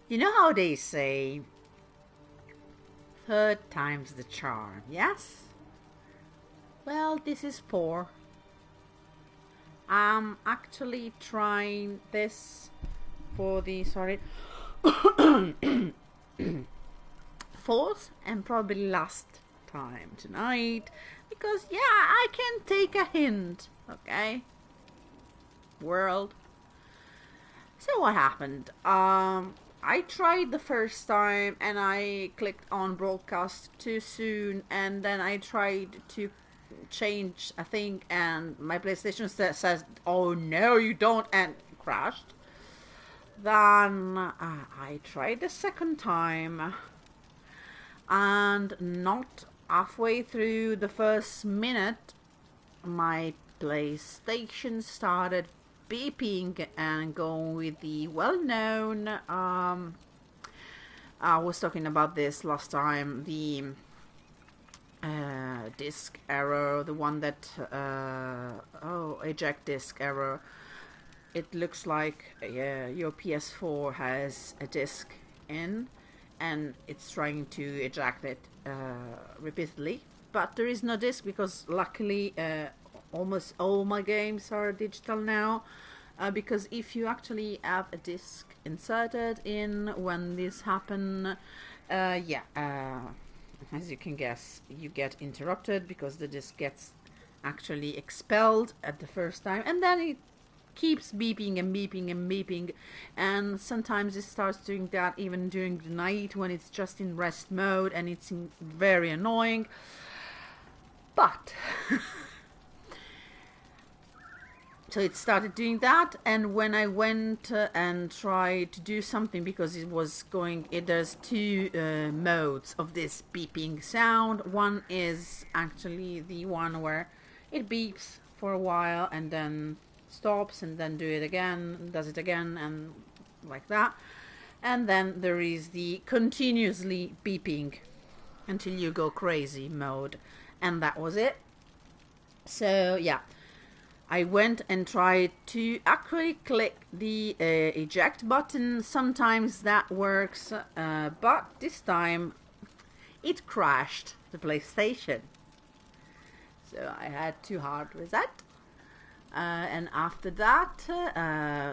You know how they say, third time's the charm, yes? Well, this is poor. I'm actually trying this for the, sorry, fourth and probably last time tonight. Because, yeah, I can take a hint, okay? World. So what happened? I tried the first time and I clicked on broadcast too soon, and then I tried to change a thing and my PlayStation says, oh no you don't, and crashed. Then I tried the second time, and not halfway through the first minute my PlayStation started beeping and going with the well-known I was talking about this last time, the disk error, the one that eject disk error. It looks like your PS4 has a disk in and it's trying to eject it repeatedly, but there is no disk because luckily almost all my games are digital now, because if you actually have a disk inserted in when this happen, as you can guess, you get interrupted because the disk gets actually expelled at the first time, and then it keeps beeping and beeping and beeping, and sometimes it starts doing that even during the night when it's just in rest mode, and it's very annoying. But so it started doing that, and when I went and tried to do something, because it was going, there's two modes of this beeping sound. One is actually the one where it beeps for a while and then stops and then does it again and like that. And then there is the continuously beeping until you go crazy mode, and that was it. So yeah, I went and tried to actually click the eject button. Sometimes that works, but this time it crashed the PlayStation. So I had to hard reset. And after that,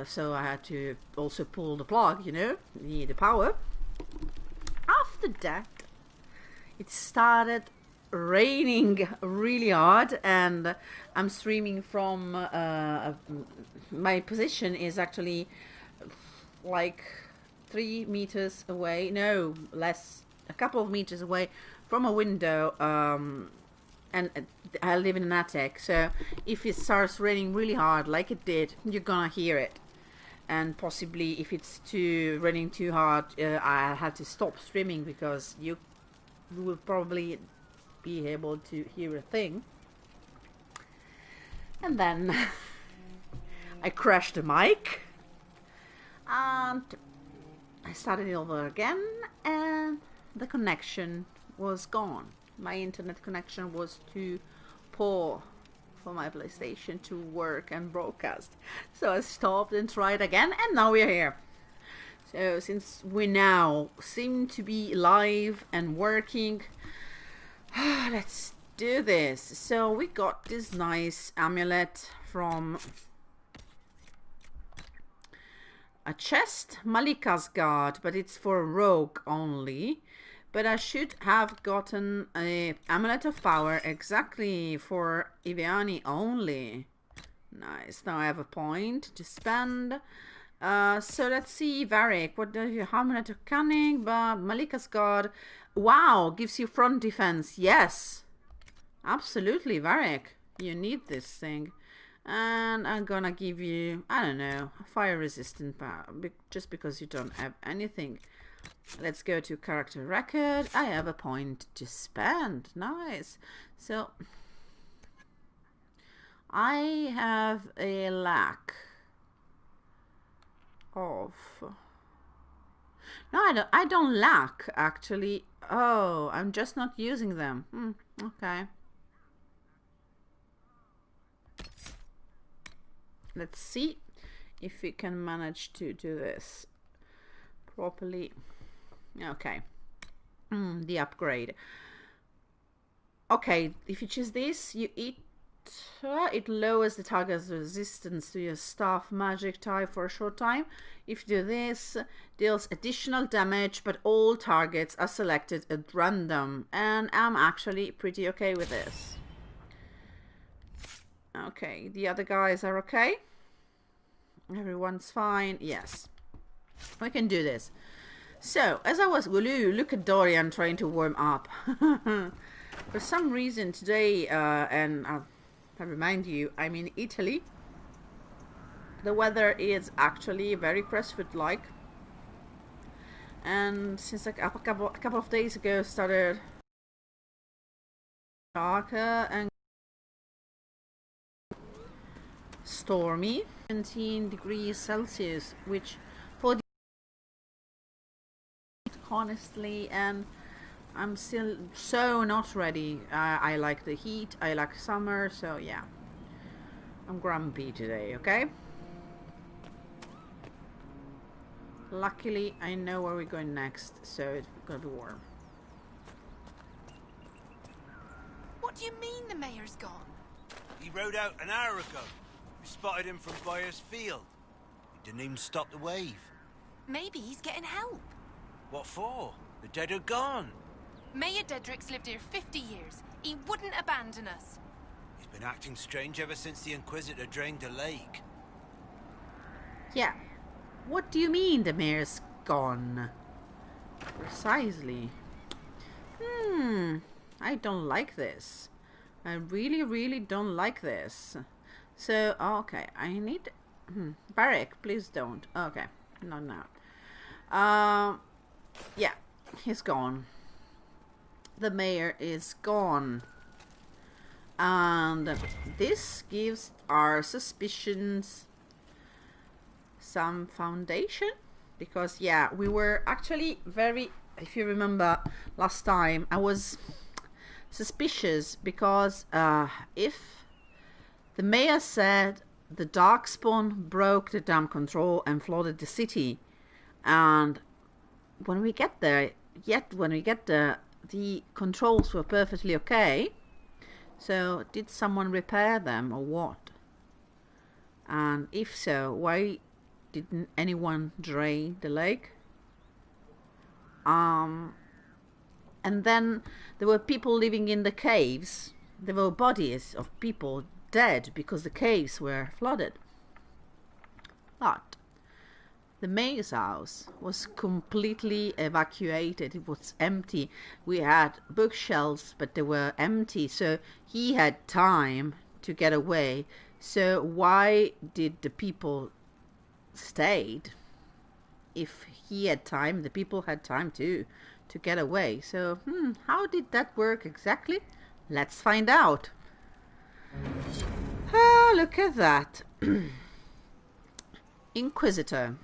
so I had to also pull the plug, the power. After that, it started raining really hard, and I'm streaming from my position is actually like 3 meters away, no less, a couple of meters away from a window, and I live in an attic, so if it starts raining really hard like it did, you're gonna hear it. And possibly if it's raining too hard, I had to stop streaming because you will probably be able to hear a thing. And then I crashed the mic and I started it over again, and the connection was gone. My internet connection was too poor for my PlayStation to work and broadcast. So I stopped and tried again, and now we're here. So since we now seem to be live and working, let's do this. So we got this nice amulet from a chest, Malika's Guard, but it's for rogue only. But I should have gotten a amulet of power exactly for Iviani only. Nice. Now I have a point to spend. So let's see, Varric. What do you? Amulet of cunning, but Malika's Guard. Wow, gives you front defense. Yes, absolutely, Varric. You need this thing. And I'm gonna give you, I don't know, fire resistant power, just because you don't have anything. Let's go to character record. I have a point to spend. Nice. So I have a lack of, no, I don't lack actually. Oh, I'm just not using them. Okay. Let's see if we can manage to do this properly. Okay. The upgrade. Okay, if you choose this, you eat. It lowers the target's resistance to your staff magic type for a short time. If you do this, deals additional damage, but all targets are selected at random. And I'm actually pretty okay with this. Okay, the other guys are okay. Everyone's fine. Yes, we can do this. So, as I was... Look at Dorian trying to warm up. For some reason today, and I remind you, I'm in Italy. The weather is actually very Crestwood-like. And since like a couple of days ago started darker and stormy. 17 degrees Celsius, which for the honestly, and I'm still so not ready. I like the heat, I like summer, so yeah. I'm grumpy today, okay? Luckily, I know where we're going next, so it's gonna be warm. What do you mean the mayor's gone? He rode out an hour ago. We spotted him from Byers Field. He didn't even stop the wave. Maybe he's getting help. What for? The dead are gone. Mayor Dedrick's lived here 50 years. He wouldn't abandon us. He's been acting strange ever since the Inquisitor drained the lake. Yeah. What do you mean the mayor's gone? Precisely. I don't like this. I really, really don't like this. So, okay, I need... Barrack, please don't. Okay, not now. Yeah, he's gone. The mayor is gone. And this gives our suspicions some foundation. Because, yeah, we were actually very... If you remember last time, I was suspicious because if the mayor said the Darkspawn broke the dam control and flooded the city, and when we get there, the controls were perfectly okay. So did someone repair them or what? And if so, why didn't anyone drain the lake? And then there were people living in the caves. There were bodies of people dead because the caves were flooded. But the mayor's house was completely evacuated. It was empty. We had bookshelves, but they were empty. So he had time to get away. So why did the people stayed? If he had time, the people had time too to get away. So, how did that work exactly? Let's find out. Ah, look at that. Inquisitor.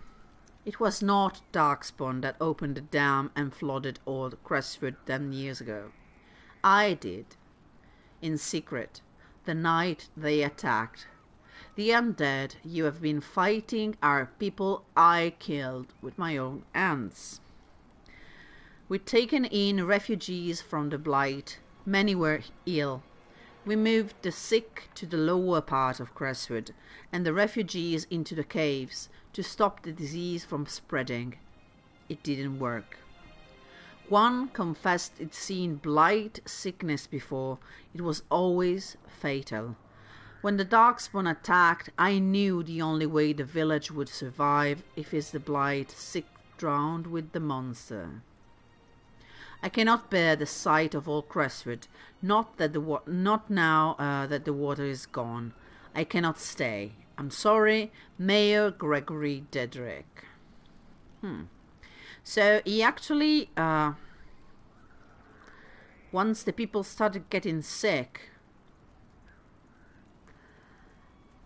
It was not Darkspawn that opened the dam and flooded all Crestwood 10 years ago. I did. In secret. The night they attacked. The undead you have been fighting are people I killed with my own hands. We'd taken in refugees from the Blight. Many were ill. We moved the sick to the lower part of Crestwood and the refugees into the caves to stop the disease from spreading. It didn't work. One confessed it'd seen Blight sickness before. It was always fatal. When the Darkspawn attacked, I knew the only way the village would survive if is the Blight sick drowned with the monster. I cannot bear the sight of all Crestwood, not now that the water is gone. I cannot stay. I'm sorry, Mayor Gregory Dedrick. So he actually, once the people started getting sick,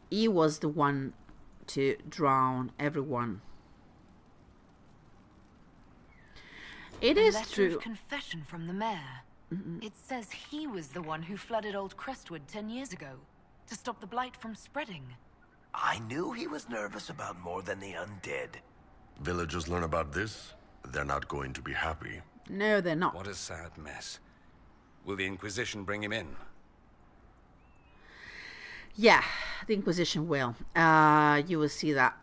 he was the one to drown everyone. It is true. A letter of confession from the mayor. It says he was the one who flooded old Crestwood 10 years ago to stop the blight from spreading. I knew he was nervous about more than the undead. Villagers learn about this, they're not going to be happy. No, they're not. What a sad mess. Will the Inquisition bring him in? Yeah, the Inquisition will. You will see that.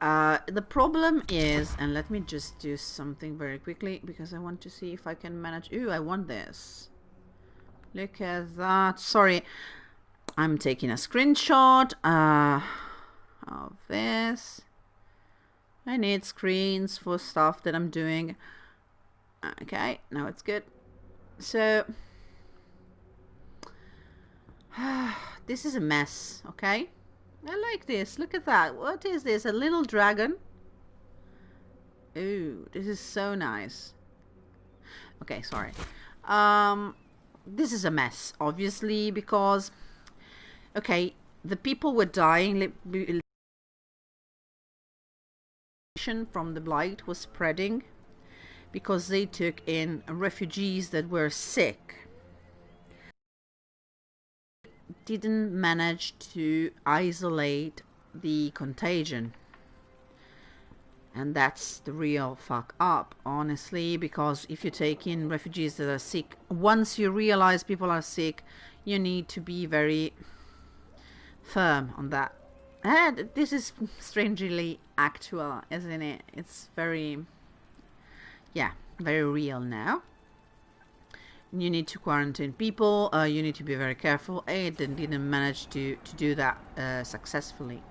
The problem is, and let me just do something very quickly because I want to see if I can manage. Ooh, I want this. Look at that. Sorry, I'm taking a screenshot of this. I need screens for stuff that I'm doing. Okay, now it's good. So this is a mess, okay? I like this. Look at that. What is this? A little dragon? Ooh, this is so nice. Okay, sorry. This is a mess, obviously, because okay, the people were dying. From the blight was spreading because they took in refugees that were sick. Didn't manage to isolate the contagion, and that's the real fuck up, honestly, because if you take in refugees that are sick, once you realize people are sick, you need to be very firm on that. And this is strangely actual, isn't it? It's very, yeah, very real now. You need to quarantine people. You need to be very careful. It didn't manage to do that successfully.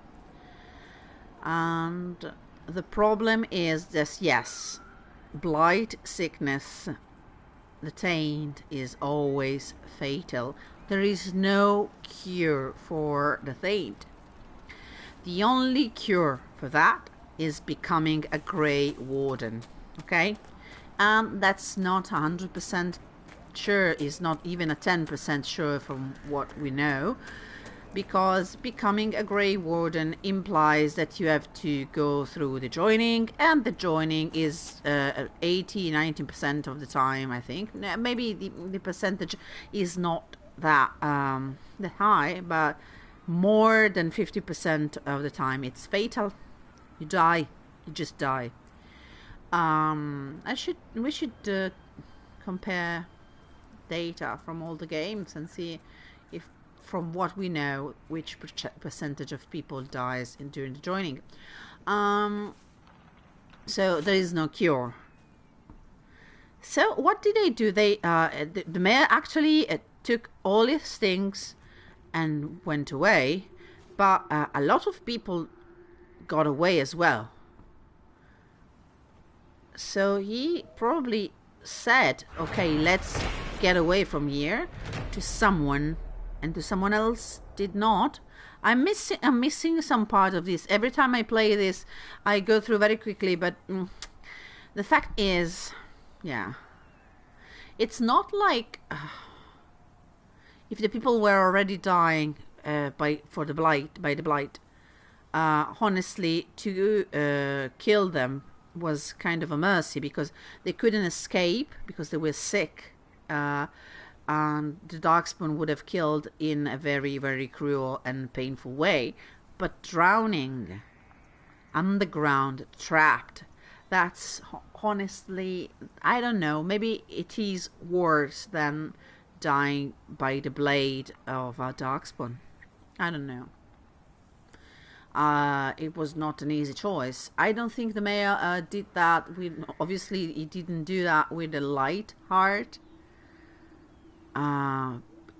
And the problem is this, yes, blight, sickness, the taint is always fatal. There is no cure for the taint. The only cure for that is becoming a Grey Warden, okay? And that's not 100% sure, is not even a 10% sure from what we know, because becoming a Grey Warden implies that you have to go through the joining, and the joining is 80-90% of the time, I think. Maybe the percentage is not that high, but more than 50% of the time it's fatal. You die. You just die. We should compare data from all the games and see if, from what we know, which percentage of people dies during the joining. So there is no cure. So what did they do? They the mayor actually took all his things and went away, but a lot of people got away as well. So he probably said, okay, let's get away from here, to someone, and to someone else did not. I'm missing some part of this. Every time I play this, I go through very quickly, but the fact is, yeah, it's not like if the people were already dying by the blight. Honestly, to kill them was kind of a mercy, because they couldn't escape because they were sick, and the Darkspawn would have killed in a very, very cruel and painful way. But drowning underground, trapped, that's honestly, I don't know, maybe it is worse than dying by the blade of a Darkspawn. I don't know. It was not an easy choice. I don't think the mayor did that with, obviously he didn't do that with a light heart.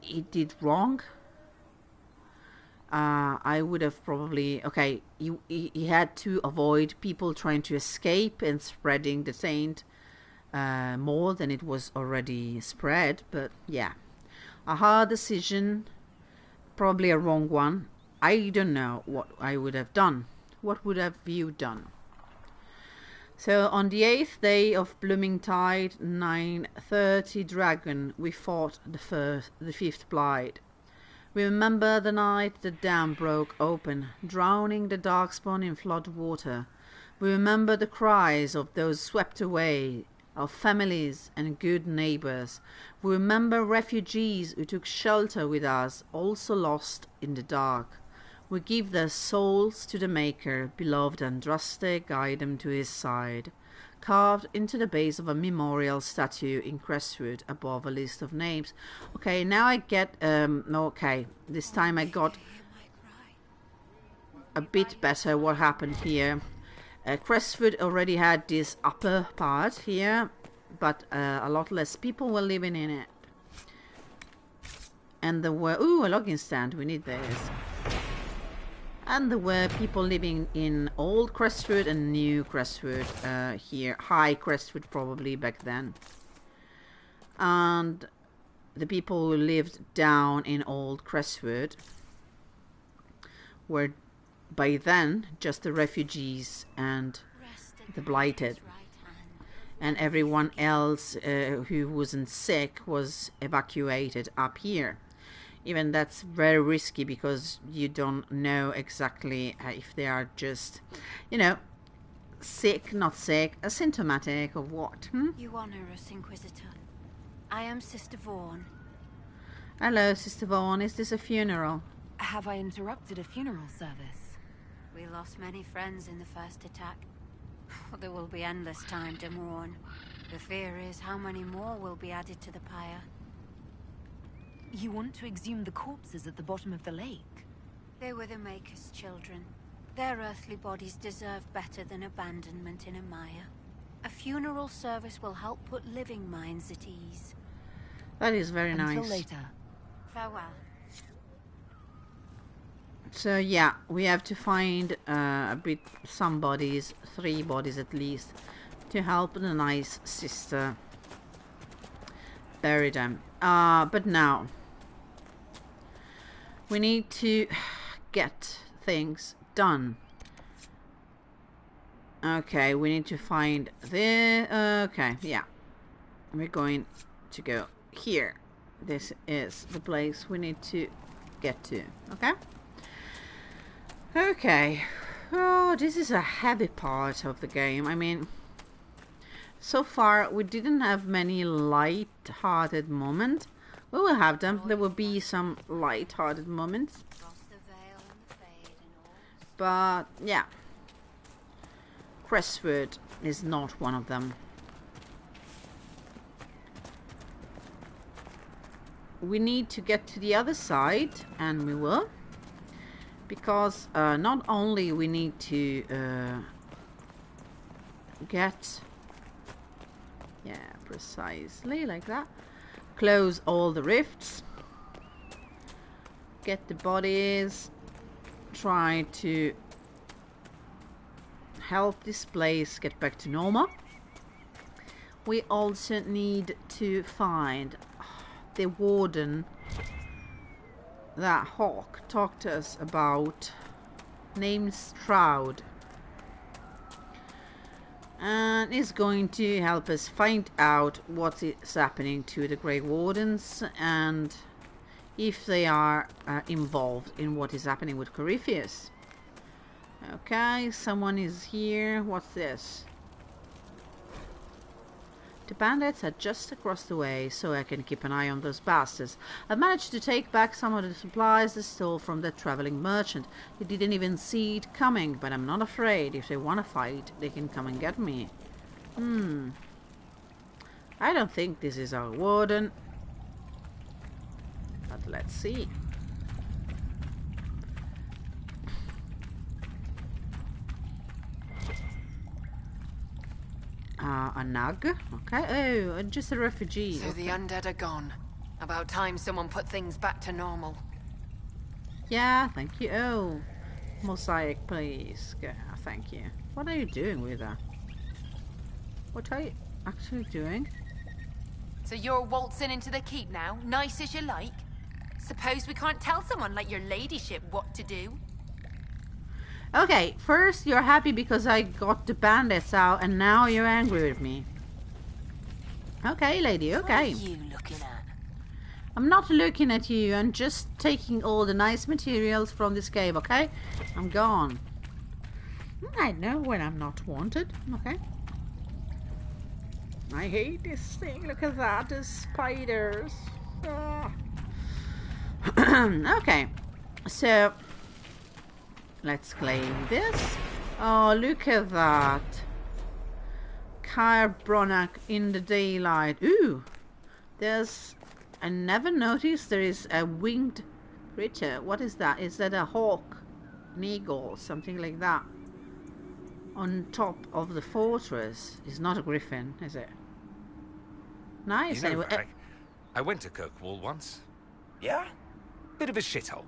He did wrong. I would have probably, okay, he had to avoid people trying to escape and spreading the taint more than it was already spread. But yeah, a hard decision, probably a wrong one. I don't know what I would have done. What would have you done? So on the 8th day of Bloomingtide, 9:30 Dragon, we fought the 5th Blight. We remember the night the dam broke open, drowning the Darkspawn in flood water. We remember the cries of those swept away, our families and good neighbors. We remember refugees who took shelter with us, also lost in the dark. We give their souls to the Maker, beloved Andraste, guide them to his side. Carved into the base of a memorial statue in Crestwood above a list of names. Okay, now I get, okay, this time I got a bit better what happened here. Crestwood already had this upper part here, but a lot less people were living in it. And there were, ooh, a logging stand, we need this. And there were people living in old Crestwood and new Crestwood here. High Crestwood probably back then. And the people who lived down in old Crestwood were by then just the refugees and the blighted. And everyone else who wasn't sick was evacuated up here. Even that's very risky because you don't know exactly if they are just, you know, sick, not sick, asymptomatic or what. You honor us, Inquisitor. I am Sister Vaughn. Hello, Sister Vaughn. Is this a funeral? Have I interrupted a funeral service? We lost many friends in the first attack. There will be endless time to mourn. The fear is how many more will be added to the pyre. You want to exhume the corpses at the bottom of the lake? They were the Maker's children. Their earthly bodies deserve better than abandonment in a mire. A funeral service will help put living minds at ease. That is very nice. Until later. Farewell. So yeah, we have to find some bodies, 3 bodies at least, to help the nice sister bury them. But now we need to get things done. Okay, we need to find the... okay, yeah. We're going to go here. This is the place we need to get to. Okay? Okay. Oh, this is a heavy part of the game. I mean, so far we didn't have many light-hearted moments. We will have them. There will be some light-hearted moments. But, yeah. Crestwood is not one of them. We need to get to the other side, and we will. Because not only we need to get... yeah, precisely like that. Close all the rifts. Get the bodies. Try to help this place get back to normal. We also need to find the warden that Hawk talked to us about, named Stroud, and is going to help us find out what is happening to the Grey Wardens and if they are involved in what is happening with Corypheus. Okay, someone is here. What's this? The bandits are just across the way, so I can keep an eye on those bastards. I've managed to take back some of the supplies they stole from the traveling merchant. They didn't even see it coming, but I'm not afraid. If they want to fight, they can come and get me. I don't think this is our warden. But let's see. A nug? Okay. Oh, just a refugee. So the undead are gone. About time someone put things back to normal. Yeah, thank you. Oh, mosaic, please. Yeah, thank you. What are you doing with that? What are you actually doing? So you're waltzing into the keep now, nice as you like? Suppose we can't tell someone like your ladyship what to do? Okay, first you're happy because I got the bandits out, and now you're angry with me. Okay, lady, okay. What are you looking at? I'm not looking at you, I'm just taking all the nice materials from this cave, okay? I'm gone. I know when I'm not wanted, okay? I hate this thing, look at that, the spiders. Okay, so Let's claim this. Oh, look at that. Kaer Bronach in the daylight. Ooh, there's... I never noticed there is a winged creature. What is that? Is that a hawk? An eagle? Something like that. On top of the fortress. It's not a griffin, is it? Nice. You know, Anyway, Varric, I went to Kirkwall once. Yeah? Bit of a shithole.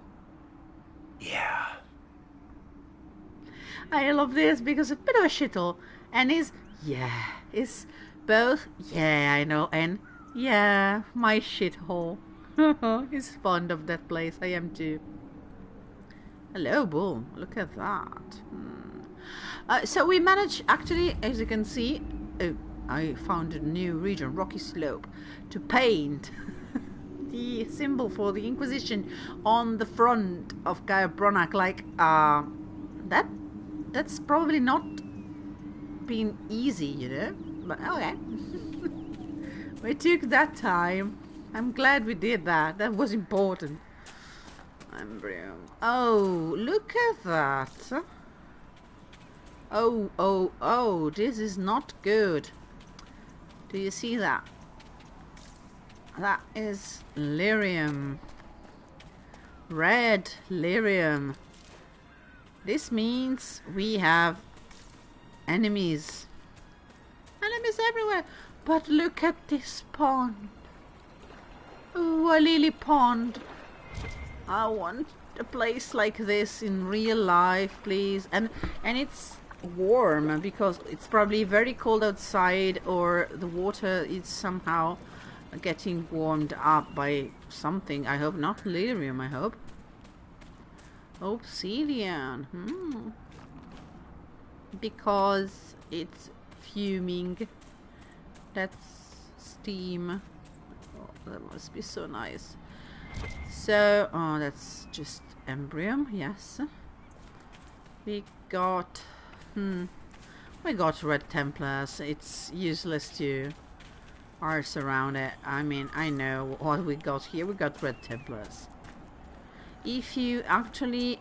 Yeah. I love this because it's a bit of a shithole. And it's... Yeah. It's both... Yeah, I know. And... Yeah, my shithole. He's fond of that place. I am too. Hello, Bull. Look at that. So we managed, actually, as you can see... Oh, I found a new region, Rocky Slope, to paint the symbol for the Inquisition on the front of Kaer Bronach. Like, that's probably not been easy, you know? But okay. We took that time. I'm glad we did that. That was important. Embryo. Oh, look at that. Oh, this is not good. Do you see that? That is lyrium. Red lyrium. This means we have enemies. Enemies everywhere. But look at this pond. Oh, a lily pond. I want a place like this in real life, please. And it's warm because it's probably very cold outside, or the water is somehow getting warmed up by something. I hope not lyrium, I hope. Obsidian. Because it's fuming. That's steam. Oh, that must be so nice. So, oh, that's just embryo, yes. We got red Templars. It's useless to arse around it. I mean, I know what we got here. We got red Templars. If you actually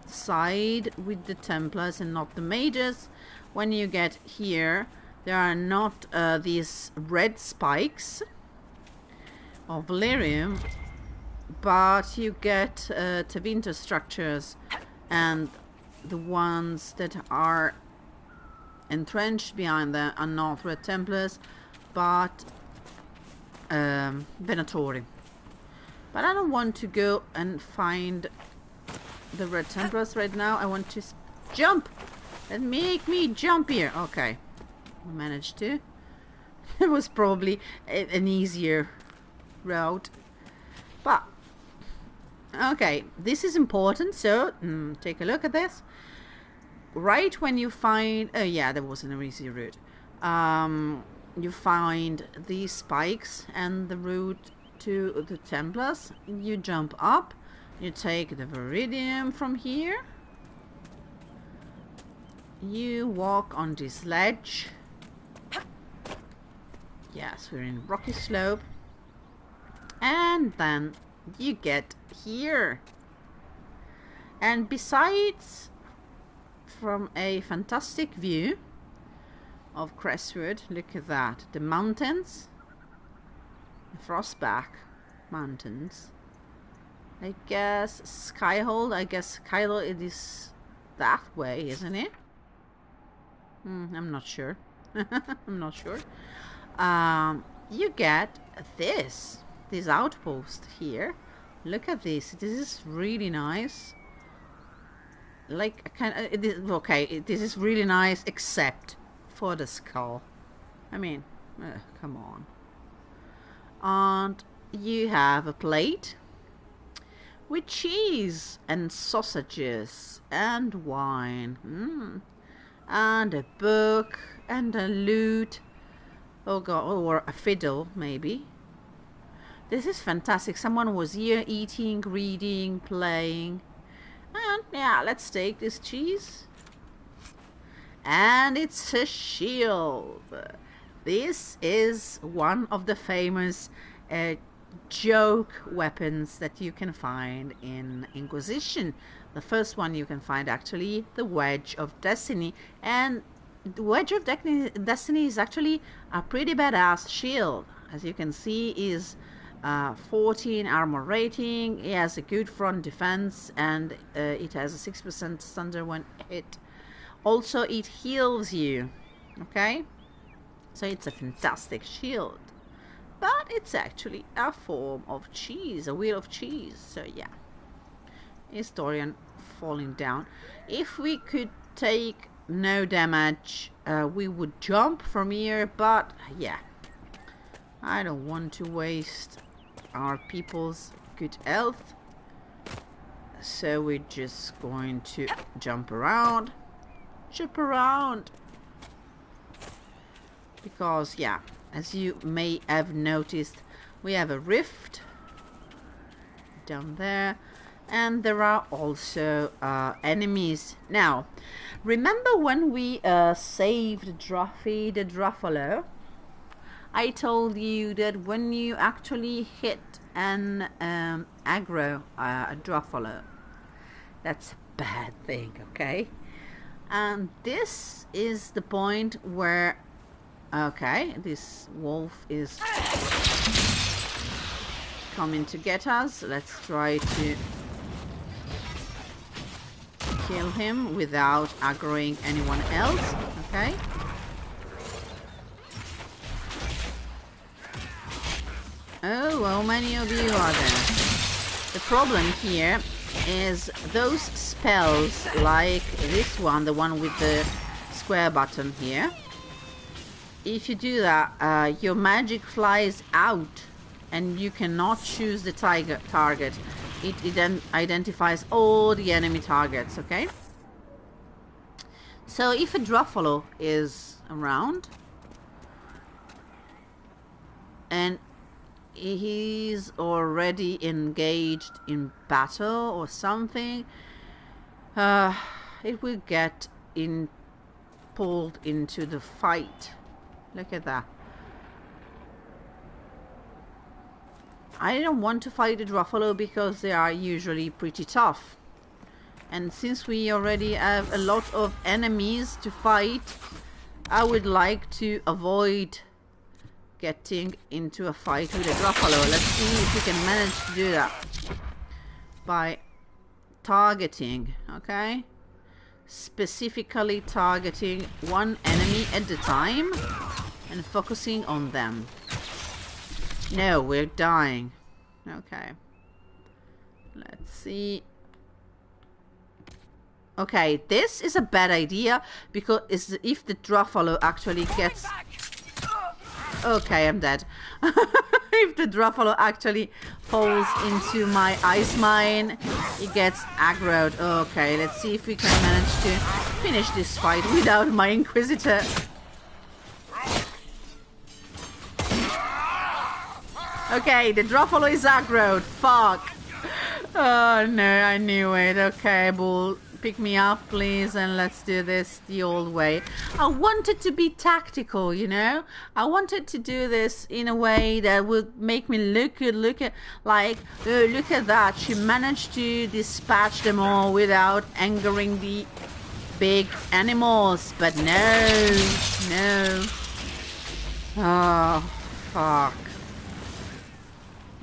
side with the Templars and not the mages, when you get here, there are not these red spikes of lyrium, but you get Tevinter structures, and the ones that are entrenched behind them are not red Templars, but Venatori. But I don't want to go and find the red Templars right now. I want to jump and make me jump here. Okay, I managed to. It was probably an easier route, but okay, this is important. So take a look at this. Right when you find, oh yeah, there was an easy route. You find these spikes and the route to the Templars. You jump up. You take the Viridium from here. You walk on this ledge. Yes, we're in Rocky Slope. And then you get here. And besides, from a fantastic view of Crestwood, look at that. The mountains. The Frostback Mountains. I guess Skyhold. I guess Skyhold, it is that way, isn't it? I'm not sure. I'm not sure. You get this outpost here. Look at this. This is really nice. Like, okay, this is really nice, except for the skull. I mean, come on. And you have a plate with cheese and sausages and wine. And a book and a lute. Oh god, or a fiddle maybe. This is fantastic. Someone was here eating, reading, playing. And yeah, let's take this cheese. And it's a shield. This is one of the famous joke weapons that you can find in Inquisition. The first one you can find actually the Wedge of Destiny, and the Wedge of Destiny is actually a pretty badass shield. As you can see, is 14 armor rating. It has a good front defense, and it has a 6% thunder when hit. Also, it heals you. Okay, so it's a fantastic shield, but it's actually a form of cheese, a wheel of cheese. So yeah, Historian falling down. If we could take no damage, we would jump from here, but yeah, I don't want to waste our people's good health, so we're just going to jump around, because yeah, as you may have noticed, we have a rift down there, and there are also enemies. Now, remember when we saved Druffy the Druffalo? I told you that when you actually hit an aggro a Druffalo, that's a bad thing, okay? And this is the point where, okay, this wolf is coming to get us. Let's try to kill him without aggroing anyone else, okay? Oh, how many of you are there? The problem here is those spells, like this one, the one with the square button here. If you do that, your magic flies out and you cannot choose the target. It then identifies all the enemy targets, okay? So if a Druffalo is around and he's already engaged in battle or something, it will get pulled into the fight. Look at that. I don't want to fight the Druffalo because they are usually pretty tough, and since we already have a lot of enemies to fight, I would like to avoid getting into a fight with a Druffalo. Let's see if we can manage to do that by targeting, okay? Specifically targeting one enemy at a time and focusing on them. No, we're dying. Okay. Let's see. Okay, this is a bad idea because if the Druffalo actually gets... Okay, I'm dead. If the Druffalo actually falls into my ice mine, it gets aggroed. Okay, let's see if we can manage to finish this fight without my Inquisitor. Okay, the Druffalo is aggroed. Fuck. Oh no, I knew it. Okay, Bull, pick me up, please, and let's do this the old way. I wanted to be tactical, you know? I wanted to do this in a way that would make me look good. Look at that. She managed to dispatch them all without angering the big animals. But no. Oh, fuck.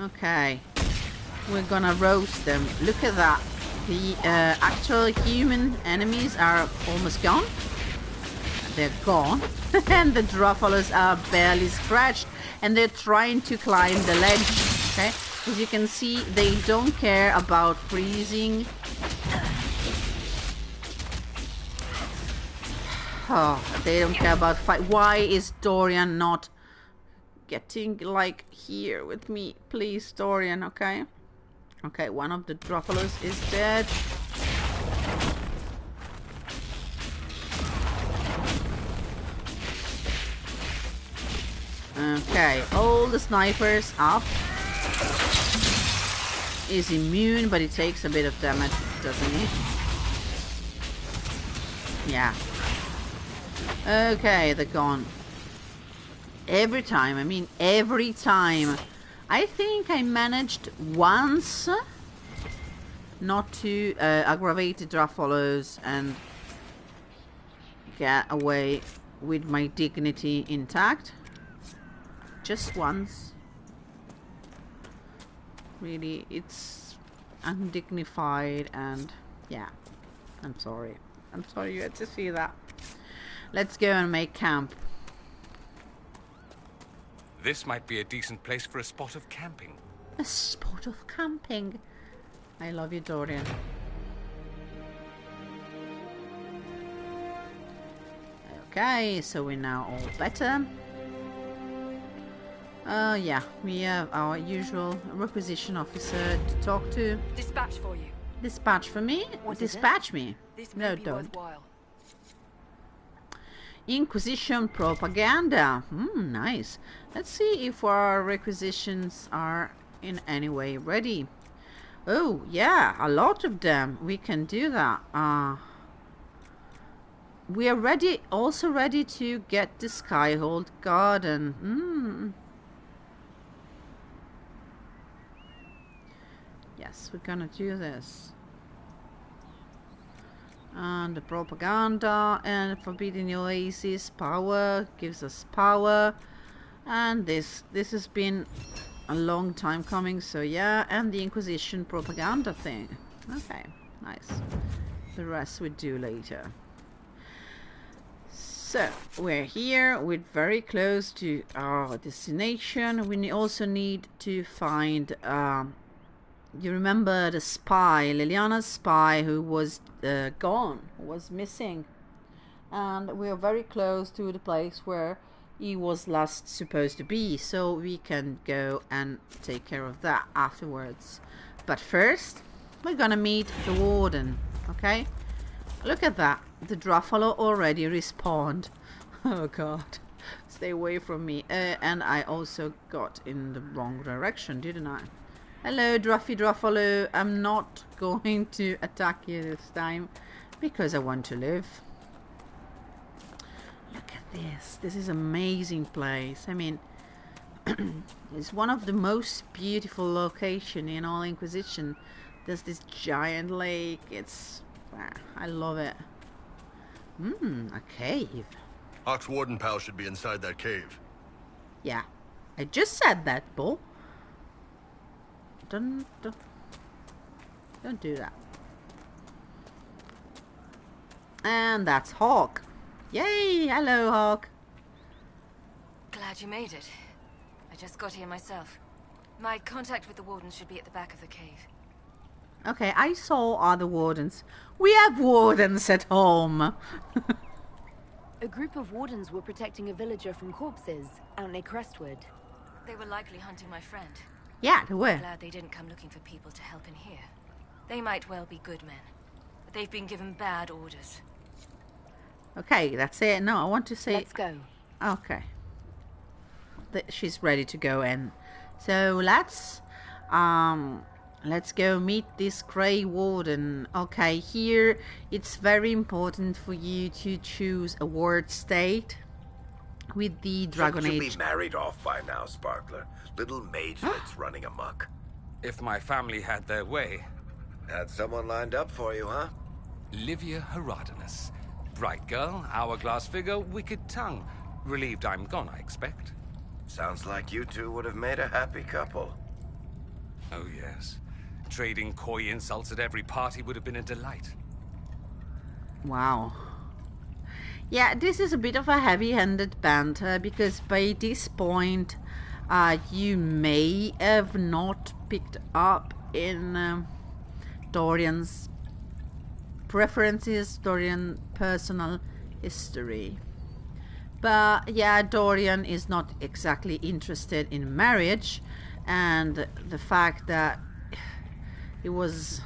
Okay, we're gonna roast them. Look at that. The actual human enemies are almost gone. They're gone. And the Druffalos are barely scratched, and they're trying to climb the ledge. Okay, as you can see, they don't care about freezing. Oh, they don't care about fight. Why is Dorian not getting like here with me? Please, Dorian, okay? Okay, one of the Druffalos is dead. Okay, all the snipers up. Is immune, but it takes a bit of damage, doesn't it? Yeah. Okay, they're gone. Every time I think I managed once not to aggravate the druffalos and get away with my dignity intact. Just once. Really, it's undignified and yeah, I'm sorry. I'm sorry you had to see that. Let's go and make camp. This might be a decent place for a spot of camping. A spot of camping. I love you, Dorian. Okay, so we're now all better. Yeah, we have our usual requisition officer to talk to. Dispatch for you. Dispatch for me? What is Dispatch me. This No, may be don't. worthwhile. Inquisition propaganda. Nice. Let's see if our requisitions are in any way ready. Oh, yeah, a lot of them. We can do that. We are ready, also ready to get the Skyhold Garden. Yes, we're gonna do this. And the propaganda and forbidden oasis power gives us power, and this has been a long time coming, so yeah. And the Inquisition propaganda thing. Okay, nice. The rest we do later. So we're here, we're very close to our destination. We also need to find you remember the spy, Liliana's spy, who was gone, was missing. And we are very close to the place where he was last supposed to be. So we can go and take care of that afterwards. But first, we're gonna meet the Warden, okay? Look at that. The Druffalo already respawned. Oh god. Stay away from me. And I also got in the wrong direction, didn't I? Hello, Druffalo. I'm not going to attack you this time because I want to live. Look at this. This is an amazing place. I mean, it's one of the most beautiful locations in all Inquisition. There's this giant lake. It's... I love it. A cave. Oxwarden pal should be inside that cave. Yeah. I just said that, Bull. Don't do that. And that's Hawk. Yay! Hello, Hawk. Glad you made it. I just got here myself. My contact with the Wardens should be at the back of the cave. Okay, I saw other Wardens. We have Wardens at home. A group of Wardens were protecting a villager from corpses out near Crestwood. They were likely hunting my friend. Yeah, they were. Glad they didn't come looking for people to help in here. They might well be good men, but they've been given bad orders. Okay, that's it. No, I want to say... Let's go. Okay. She's ready to go in. So let's go meet this Grey Warden. Okay, here it's very important for you to choose a ward state with the Dragon Shouldn't you Age. be married off by now, Sparkler? Little magelet's running amok. If my family had their way. Had someone lined up for you, huh? Livia Herodotus. Bright girl, hourglass figure, wicked tongue. Relieved I'm gone, I expect. Sounds like you two would have made a happy couple. Oh yes. Trading coy insults at every party would have been a delight. Wow. Yeah, this is a bit of a heavy-handed banter because by this point you may have not picked up in Dorian's preferences, Dorian personal history. But yeah, Dorian is not exactly interested in marriage, and the fact that he was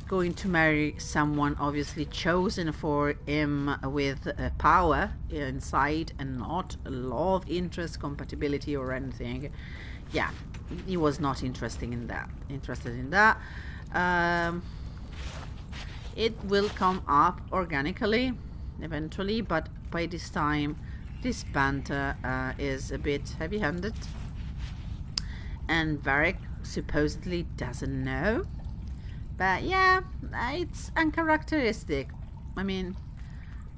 going to marry someone obviously chosen for him with power inside and not love, interest, compatibility or anything. Yeah, he was not interested in that. It will come up organically eventually, but by this time this banter is a bit heavy-handed. and Varric supposedly doesn't know. But yeah, it's uncharacteristic. I mean,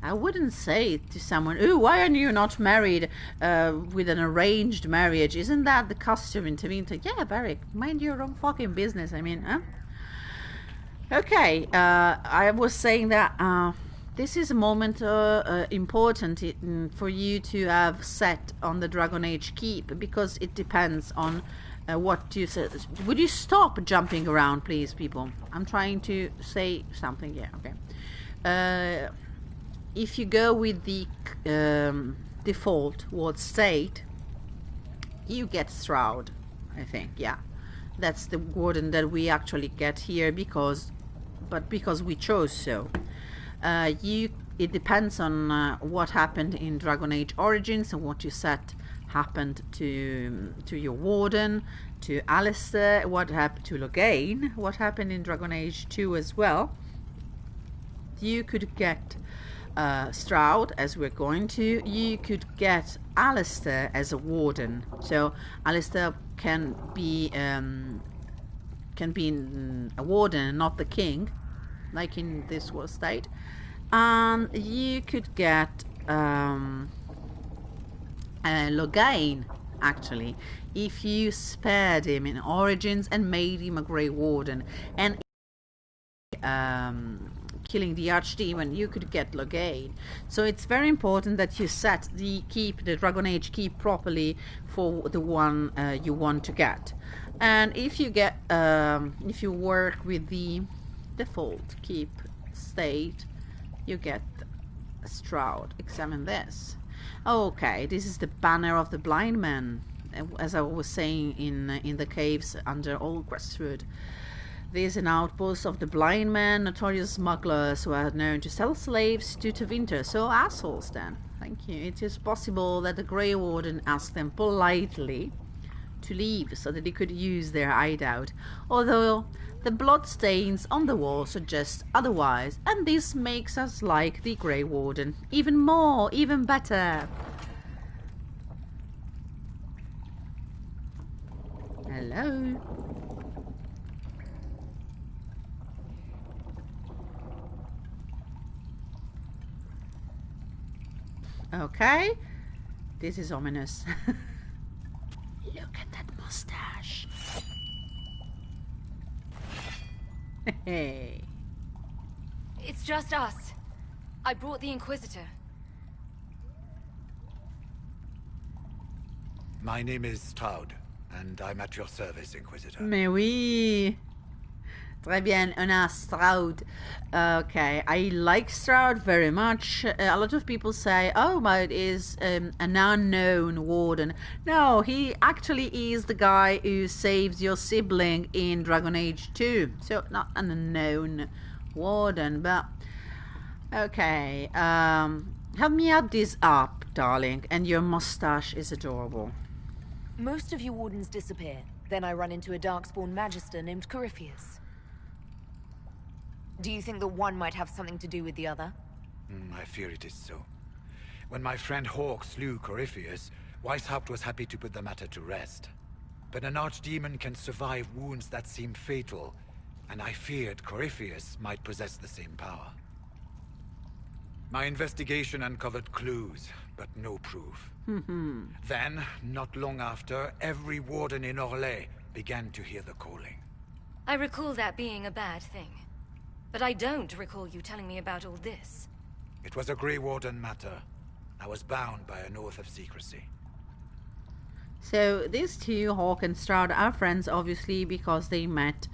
I wouldn't say to someone, "Oh, why are you not married with an arranged marriage? Isn't that the custom in Tavinta?" Yeah, Varric, mind your own fucking business. I mean, huh? Okay, I was saying that this is a moment important for you to have set on the Dragon Age Keep, because it depends on what you say. Would you stop jumping around, please, people? I'm trying to say something. Yeah, okay. If you go with the default ward state, you get Shroud, I think. Yeah, that's the warden that we actually get here because we chose so. It depends on what happened in Dragon Age Origins and what you set happened to your warden, to Alistair, what happened to Loghain, what happened in Dragon Age 2 as well. You could get Stroud, as we're going to. You could get Alistair as a warden, so Alistair can be a warden and not the king, like in this war state. And you could get Loghain, actually, if you spared him in Origins and made him a Grey Warden, and killing the Archdemon, you could get Loghain. So it's very important that you set the Dragon Age keep properly for the one you want to get. And if you get, if you work with the default keep state, you get a Shroud. Examine this. Okay, this is the banner of the blind man, as I was saying in the caves under Old Crestwood. This is an outpost of the blind man, notorious smugglers who are known to sell slaves to Tavinta. So assholes then. Thank you. It is possible that the Grey Warden asked them politely to leave so that he could use their hideout, although the bloodstains on the wall suggest otherwise, and this makes us like the Grey Warden even more, even better. Hello. Okay, this is ominous. Look at that mustache. Hey. It's just us. I brought the Inquisitor. My name is Stroud, and I'm at your service, Inquisitor. Mais oui. Très bien, on a Stroud. Okay, I like Stroud very much. A lot of people say, oh, but it is an unknown warden. No, he actually is the guy who saves your sibling in Dragon Age 2. So, not an unknown warden, but... Okay, help me add this up, darling, and your mustache is adorable. Most of your wardens disappear. Then I run into a Darkspawn Magister named Corypheus. Do you think that one might have something to do with the other? I fear it is so. When my friend Hawk slew Corypheus, Weishaupt was happy to put the matter to rest. But an archdemon can survive wounds that seem fatal, and I feared Corypheus might possess the same power. My investigation uncovered clues, but no proof. Then, not long after, every warden in Orlais began to hear the calling. I recall that being a bad thing. But I don't recall you telling me about all this. It was a Grey Warden matter. I was bound by an oath of secrecy. So these two, Hawk and Stroud, are friends, obviously, because they met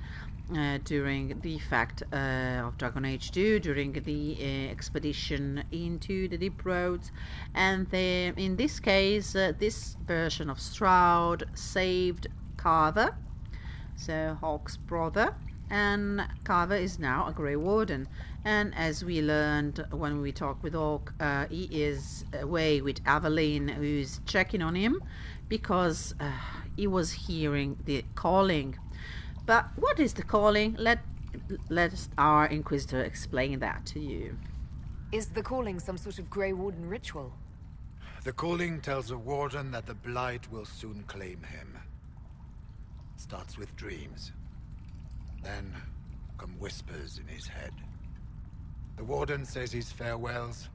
during the fact of Dragon Age 2, during the expedition into the Deep Roads. And in this case, this version of Stroud saved Carver, so Hawk's brother. And Carver is now a Grey Warden, and as we learned when we talked with Hawk, he is away with Aveline, who's checking on him because he was hearing the calling. But what is the calling? Let our Inquisitor explain that to you. Is the calling some sort of Grey Warden ritual? The calling tells a warden that the Blight will soon claim him. Starts with dreams. Then come whispers in his head. The Warden says his farewells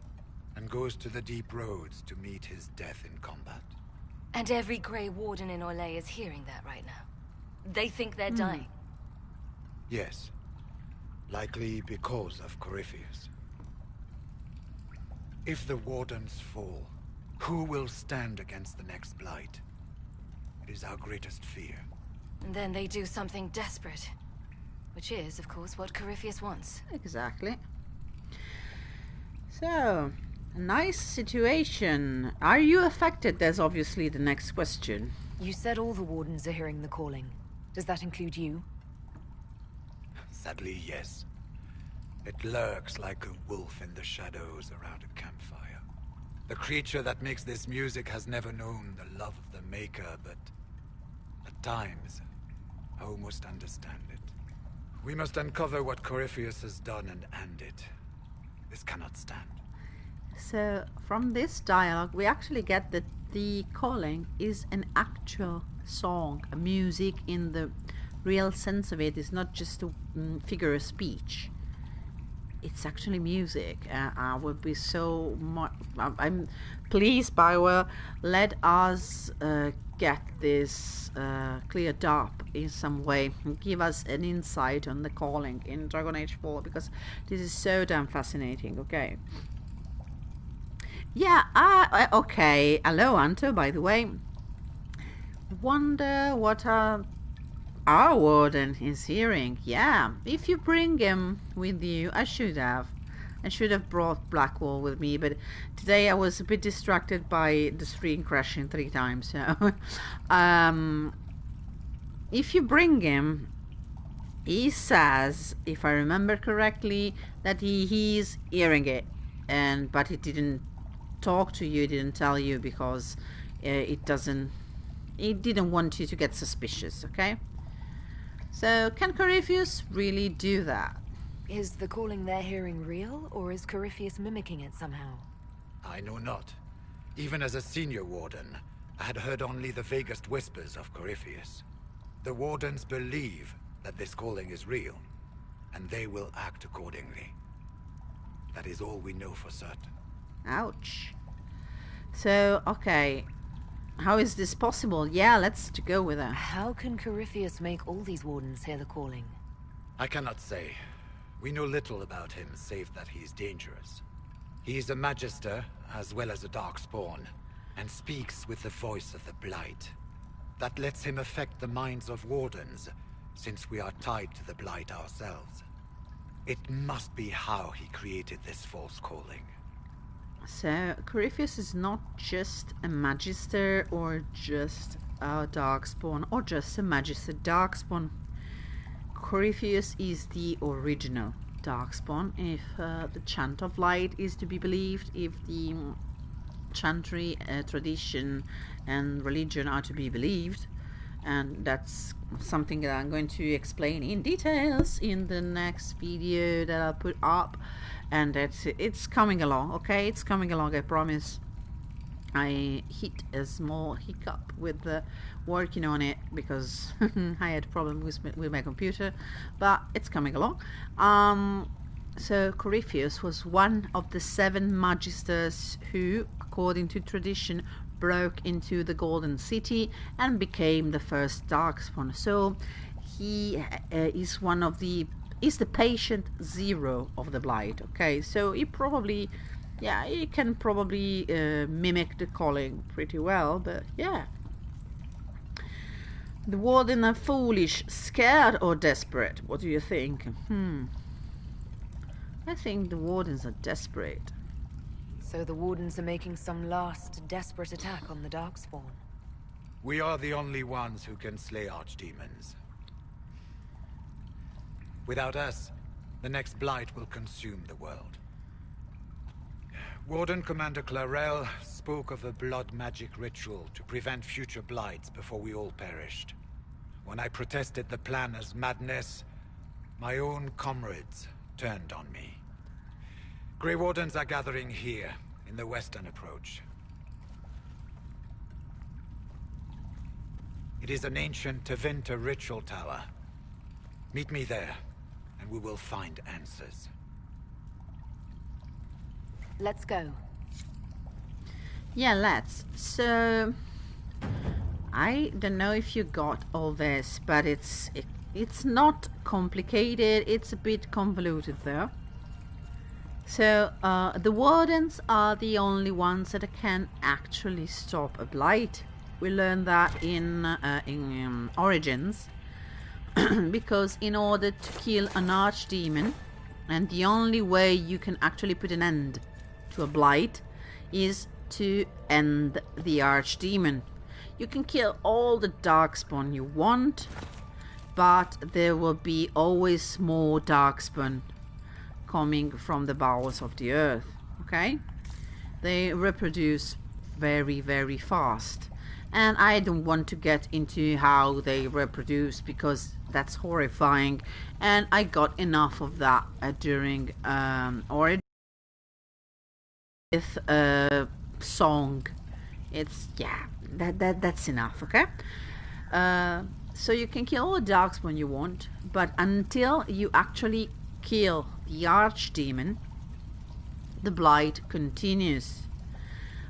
and goes to the deep roads to meet his death in combat. And every Grey Warden in Orlais is hearing that right now. They think they're dying. Yes. Likely because of Corypheus. If the Wardens fall, who will stand against the next Blight? It is our greatest fear. And then they do something desperate. Which is, of course, what Corypheus wants. Exactly. So, a nice situation. Are you affected? There's obviously the next question. You said all the Wardens are hearing the calling. Does that include you? Sadly, yes. It lurks like a wolf in the shadows around a campfire. The creature that makes this music has never known the love of the Maker, but at times, I almost understand it. We must uncover what Corypheus has done and end it. This cannot stand. So, from this dialogue, we actually get that the calling is an actual song, a music in the real sense of it. It's not just a figure of speech. It's actually music. I would be so much... I'm pleased, Bioware. Let us get this cleared up in some way. Give us an insight on the calling in Dragon Age 4, because this is so damn fascinating. Okay. Yeah, okay. Hello, Anto, by the way. Wonder what our Warden is hearing. Yeah, if you bring him with you, I should have brought Blackwall with me, but today I was a bit distracted by the screen crashing 3 times. So, if you bring him, he says, if I remember correctly, that he's hearing it, but he didn't talk to you, didn't tell you, because he didn't want you to get suspicious. Okay. So, can Corypheus really do that? Is the calling they're hearing real, or is Corypheus mimicking it somehow? I know not. Even as a senior Warden, I had heard only the vaguest whispers of Corypheus. The Wardens believe that this calling is real, and they will act accordingly. That is all we know for certain. Ouch. So, okay. How is this possible? Yeah, let's go with that. How can Corypheus make all these Wardens hear the calling? I cannot say. We know little about him, save that he is dangerous. He is a Magister, as well as a Darkspawn, and speaks with the voice of the Blight. That lets him affect the minds of Wardens, since we are tied to the Blight ourselves. It must be how he created this false calling. So, Corypheus is not just a Magister or just a Darkspawn or just a Magister Darkspawn. Corypheus is the original Darkspawn, if the Chant of Light is to be believed, if the Chantry tradition and religion are to be believed. And that's something that I'm going to explain in details in the next video that I'll put up. And it's coming along, okay? It's coming along, I promise. I hit a small hiccup with working on it because I had a problem with my computer, but it's coming along. So Corypheus was one of the 7 Magisters who, according to tradition, broke into the Golden City and became the first Darkspawn. So he is one of the patient zero of the Blight. Okay, so he probably, yeah, he can probably mimic the calling pretty well, but yeah. The Warden are foolish, scared, or desperate? What do you think? I think the Wardens are desperate. So the Wardens are making some last desperate attack on the Darkspawn. We are the only ones who can slay archdemons. Without us, the next Blight will consume the world. Warden Commander Clarel spoke of a blood magic ritual to prevent future Blights before we all perished. When I protested the plan as madness, my own comrades turned on me. Grey Wardens are gathering here, in the western approach. It is an ancient Tevinter ritual tower. Meet me there, and we will find answers. Let's go. Yeah, let's. So, I don't know if you got all this, but it's not complicated. It's a bit convoluted though. So the wardens are the only ones that can actually stop a blight. We learned that in Origins, because in order to kill an archdemon, and the only way you can actually put an end to a blight is to end the archdemon. You can kill all the darkspawn you want, but there will be always more darkspawn coming from the bowels of the earth. Okay, they reproduce very, very fast, and I don't want to get into how they reproduce because that's horrifying, and I got enough of that during Origin with song. It's, yeah, that's enough. Okay, so you can kill all the darkspawn you want, but until you actually kill the archdemon, the blight continues.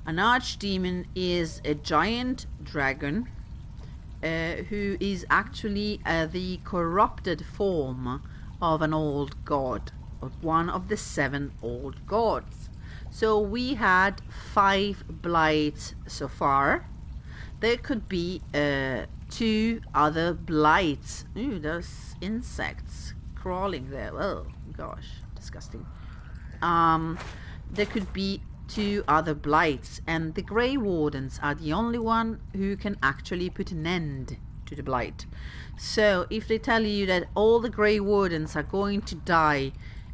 An archdemon is a giant dragon who is actually the corrupted form of an old god, of one of the 7 old gods. So we had 5 blights so far. There could be 2 other blights. Ooh, there's insects crawling there. Oh gosh, disgusting. There could be 2 other blights, and the Grey Wardens are the only one who can actually put an end to the blight. So if they tell you that all the Grey Wardens are going to die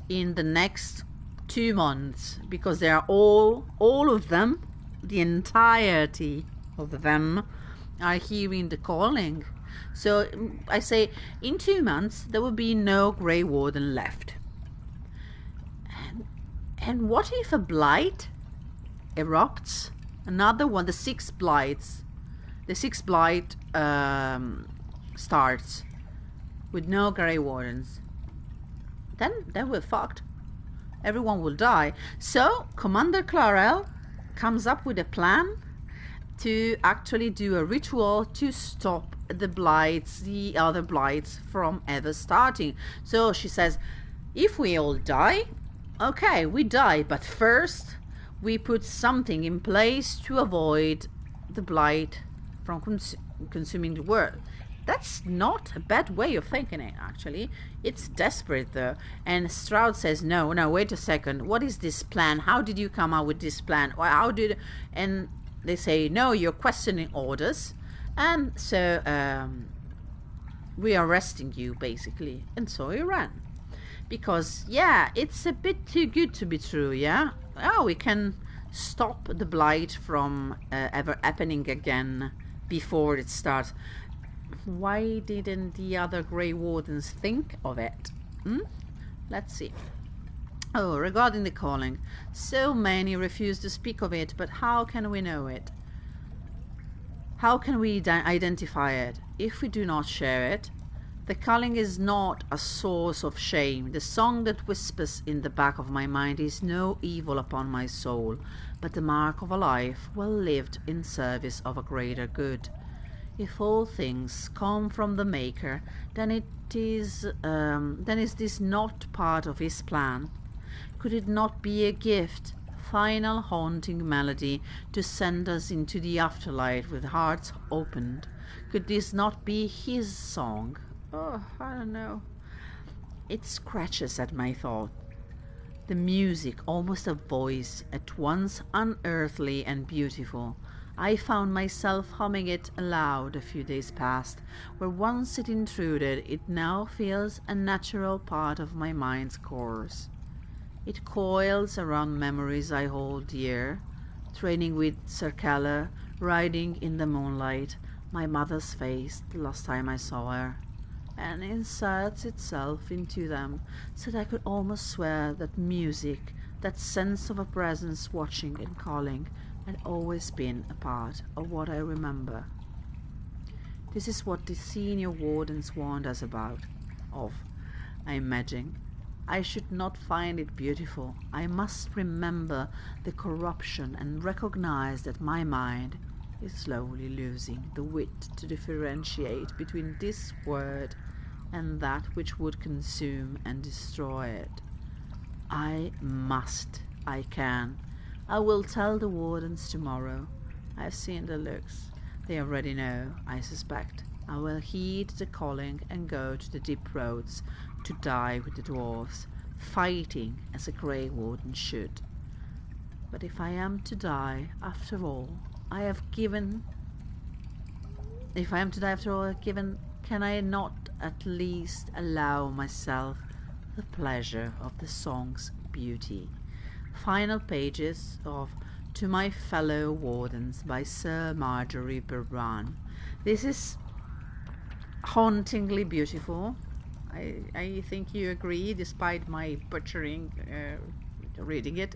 in the next 2 months, because they are all of them, the entirety of them are hearing the calling. So I say in 2 months there will be no Grey Warden left. And what if a blight erupts? Another one, the 6 blights. The 6th blight starts with no Grey Wardens. Then we're fucked. Everyone will die. So Commander Clarel comes up with a plan to actually do a ritual to stop the blights, the other blights, from ever starting. So she says, if we all die, okay, we die, but first we put something in place to avoid the blight from consuming the world. That's not a bad way of thinking it, actually. It's desperate though. And Stroud says, no, wait a second, what is this plan? How did you come up with this plan? And they say, no, you're questioning orders, and so we are arresting you, basically. And so he ran. Because, yeah, it's a bit too good to be true, yeah? Oh, we can stop the blight from ever happening again before it starts. Why didn't the other Grey Wardens think of it? Let's see. Oh, regarding the calling. So many refuse to speak of it, but how can we know it? How can we identify it if we do not share it? The calling is not a source of shame. The song that whispers in the back of my mind is no evil upon my soul, but the mark of a life well lived in service of a greater good. If all things come from the Maker, then is this not part of his plan? Could it not be a gift, final haunting melody to send us into the afterlife with hearts opened? Could this not be his song? Oh, I don't know. It scratches at my thought. The music, almost a voice, at once unearthly and beautiful. I found myself humming it aloud a few days past. Where once it intruded, it now feels a natural part of my mind's course. It coils around memories I hold dear, training with Sir Keller, riding in the moonlight, my mother's face the last time I saw her, and inserts itself into them, so that I could almost swear that music, that sense of a presence watching and calling, had always been a part of what I remember. This is what the senior wardens warned us about. I imagine. I should not find it beautiful. I must remember the corruption and recognize that my mind is slowly losing the wit to differentiate between this word and that which would consume and destroy it. I must. I can. I will tell the wardens tomorrow. I've seen the looks. They already know, I suspect. I will heed the calling and go to the deep roads to die with the dwarves, fighting as a Grey Warden should. But if I am to die after all I have given, can I not at least allow myself the pleasure of the song's beauty? Final pages of To My Fellow Wardens by Sir Marjorie Berban. This is hauntingly beautiful. I think you agree, despite my butchering reading it.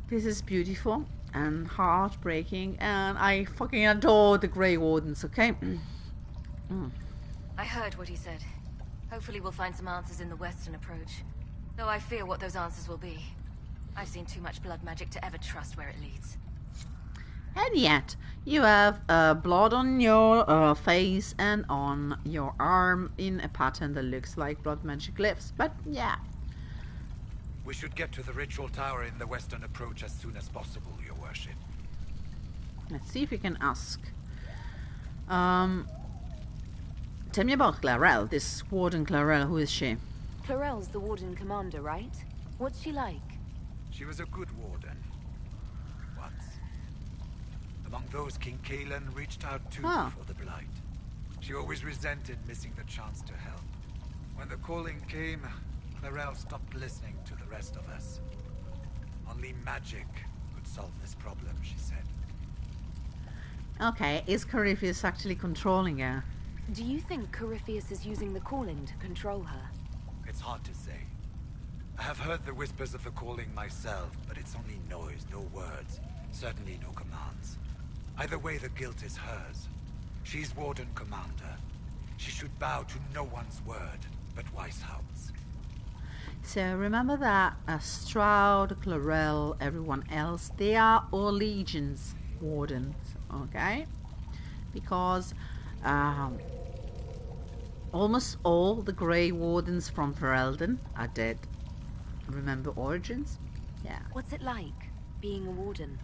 This is beautiful and heartbreaking, and I fucking adore the Grey Wardens, okay? I heard what he said. Hopefully we'll find some answers in the western approach. Though I fear what those answers will be. I've seen too much blood magic to ever trust where it leads. And yet, you have blood on your face and on your arm in a pattern that looks like blood magic glyphs. But yeah. We should get to the ritual tower in the western approach as soon as possible, your worship. Let's see if we can ask. Tell me about Clarel, this Warden Clarel. Who is she? Clarel's the Warden Commander, right? What's she like? She was a good warden. Once. Among those King Kalen reached out to before the Blight. She always resented missing the chance to help. When the calling came, Clarel stopped listening to the rest of us. Only magic could solve this problem, she said. Okay, is Corypheus actually controlling her? Do you think Corypheus is using the calling to control her? It's hard to say. I have heard the whispers of the calling myself, but it's only noise, no words. Certainly no commands. Either way, the guilt is hers. She's Warden Commander. She should bow to no one's word, but Weishaupt's. So remember that Stroud, Clarel, everyone else, they are all legions wardens, okay? Because almost all the Grey Wardens from Ferelden are dead. Remember Origins? Yeah. What's it like, being a warden?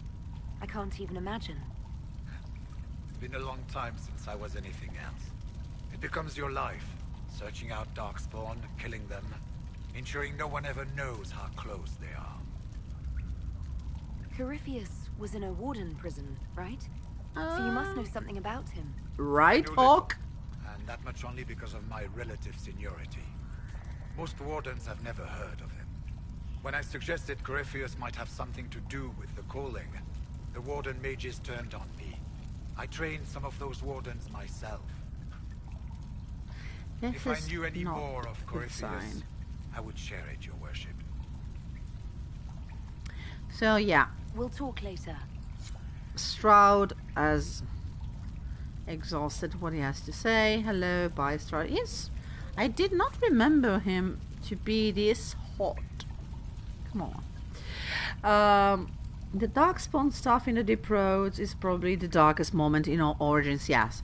I can't even imagine. It's been a long time since I was anything else. It becomes your life, searching out Darkspawn, killing them, ensuring no one ever knows how close they are. Corypheus was in a warden prison, right? So you must know something about him. Right, Hawk? And that much only because of my relative seniority. Most wardens have never heard of him. When I suggested Corypheus might have something to do with the calling, the warden mages turned on me. I trained some of those wardens myself. If I knew any more of Corypheus, I would share it, your worship. So yeah. We'll talk later. Stroud has exhausted what he has to say. Hello, bye, Stroud. Yes, I did not remember him to be this hot. Come on. The Darkspawn stuff in the Deep Roads is probably the darkest moment in all Origins, yes.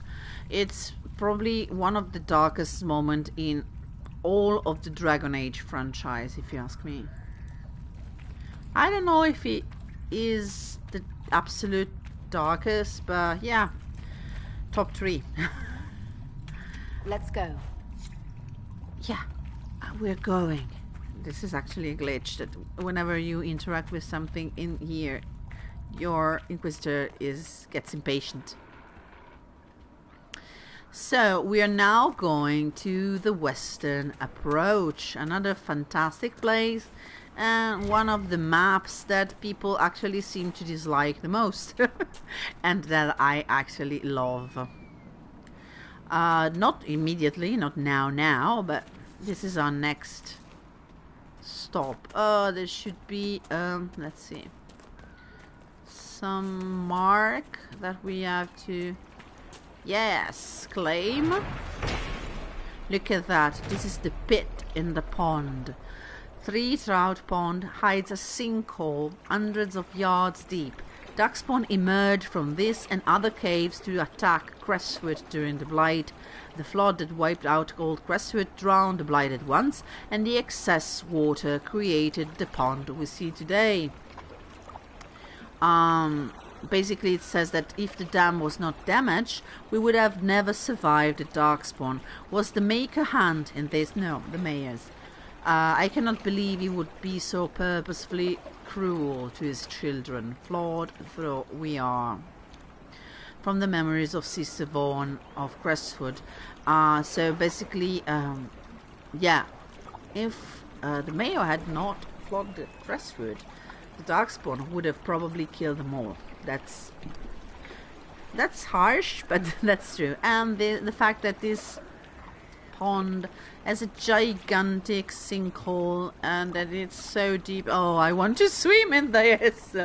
It's probably one of the darkest moments in all of the Dragon Age franchise, if you ask me. I don't know if it is the absolute darkest, but yeah, top 3. Let's go. Yeah, we're going. This is actually a glitch that whenever you interact with something in here, your Inquisitor gets impatient. So we are now going to the Western Approach, another fantastic place, and one of the maps that people actually seem to dislike the most, and that I actually love. Not immediately, not now, but this is our next stop. There should be, let's see, some mark that we have to Yes, claim. Look at that. This is the pit in the pond. 3 trout pond hides a sinkhole hundreds of yards deep. Darkspawn emerged from this and other caves to attack Crestwood during the Blight. The flood that wiped out old Crestwood drowned the Blight at once, and the excess water created the pond we see today. Basically it says that if the dam was not damaged, we would have never survived the Darkspawn. Was the Maker hand in this? No, the Mayor's. I cannot believe he would be so purposefully cruel to his children, flawed though we are. From the memories of Sister Vaughan of Crestwood. So basically, yeah, if the Mayor had not flogged Crestwood, the Darkspawn would have probably killed them all. That's harsh, but that's true. And the fact that this pond has a gigantic sinkhole and that it's so deep. Oh, I want to swim in this.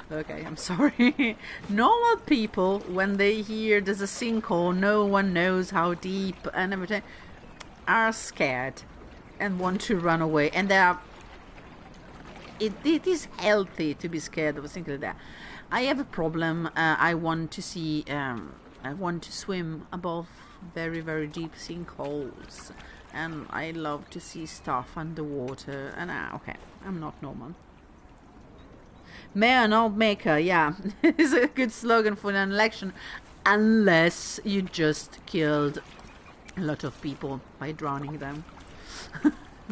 Okay, I'm sorry. Normal people, when they hear there's a sinkhole, no one knows how deep and everything, are scared and want to run away. And they are. It is healthy to be scared of a sinkhole like that. I have a problem. I want to see. I want to swim above very, very deep sinkholes, and I love to see stuff underwater. And okay, I'm not normal. Mayor, not maker. Yeah, it's a good slogan for an election, unless you just killed a lot of people by drowning them.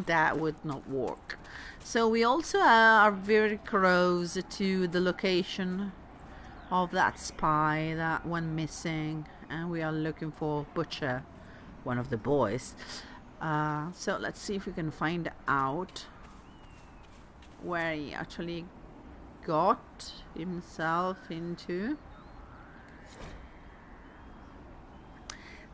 That would not work. So we also are very close to the location of that spy that went missing, and we are looking for Butcher, one of the boys. So let's see if we can find out where he actually got himself into.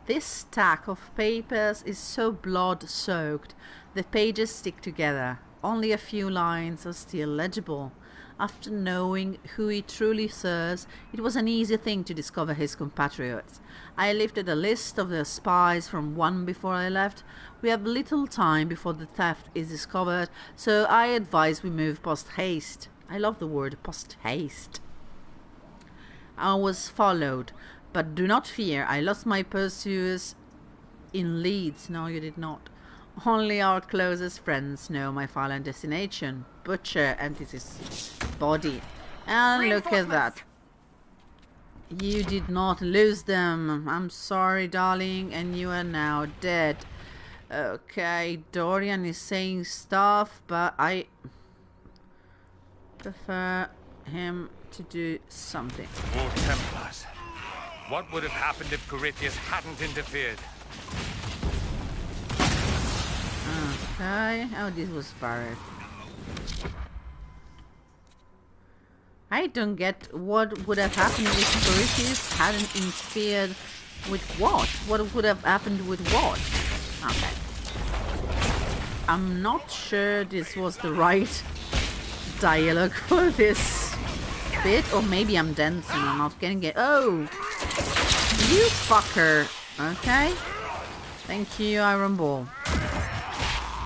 This stack of papers is so blood-soaked the pages stick together. Only a few lines are still legible. After knowing who he truly serves, it was an easy thing to discover his compatriots. I lifted a list of the spies from one before I left. We have little time before the theft is discovered, so I advise we move post-haste. I love the word post-haste. I was followed, but do not fear, I lost my pursuers in Leeds. No, you did not. Only our closest friends know my final destination, Butcher, and this is body. And look at that. You did not lose them. I'm sorry, darling, and you are now dead. Okay, Dorian is saying stuff, but I prefer him to do something. More Templars. What would have happened if Corypheus hadn't interfered? Okay. Oh, this was Barrett. I don't get what would have happened if Corypheus hadn't interfered with what? What would have happened with what? Okay. I'm not sure this was the right dialogue for this bit, or maybe I'm dense and I'm not getting it. Oh! You fucker! Okay. Thank you, Iron Ball.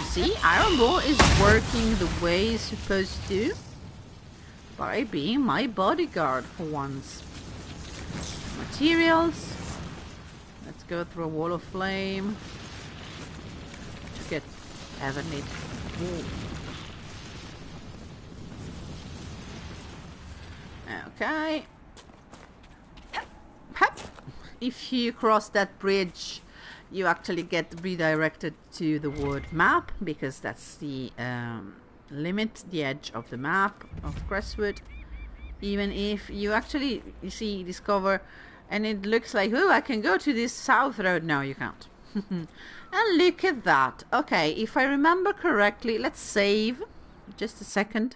See, Iron Ball is working the way it's supposed to by being my bodyguard for once. Materials. Let's go through a wall of flame to get Evernid. Okay. If you cross that bridge, you actually get redirected to the word map, because that's the limit, the edge of the map of Crestwood. Even if you actually, you see, discover, and it looks like, oh, I can go to this south road. No, you can't. And look at that. Okay, if I remember correctly, let's save. Just a second.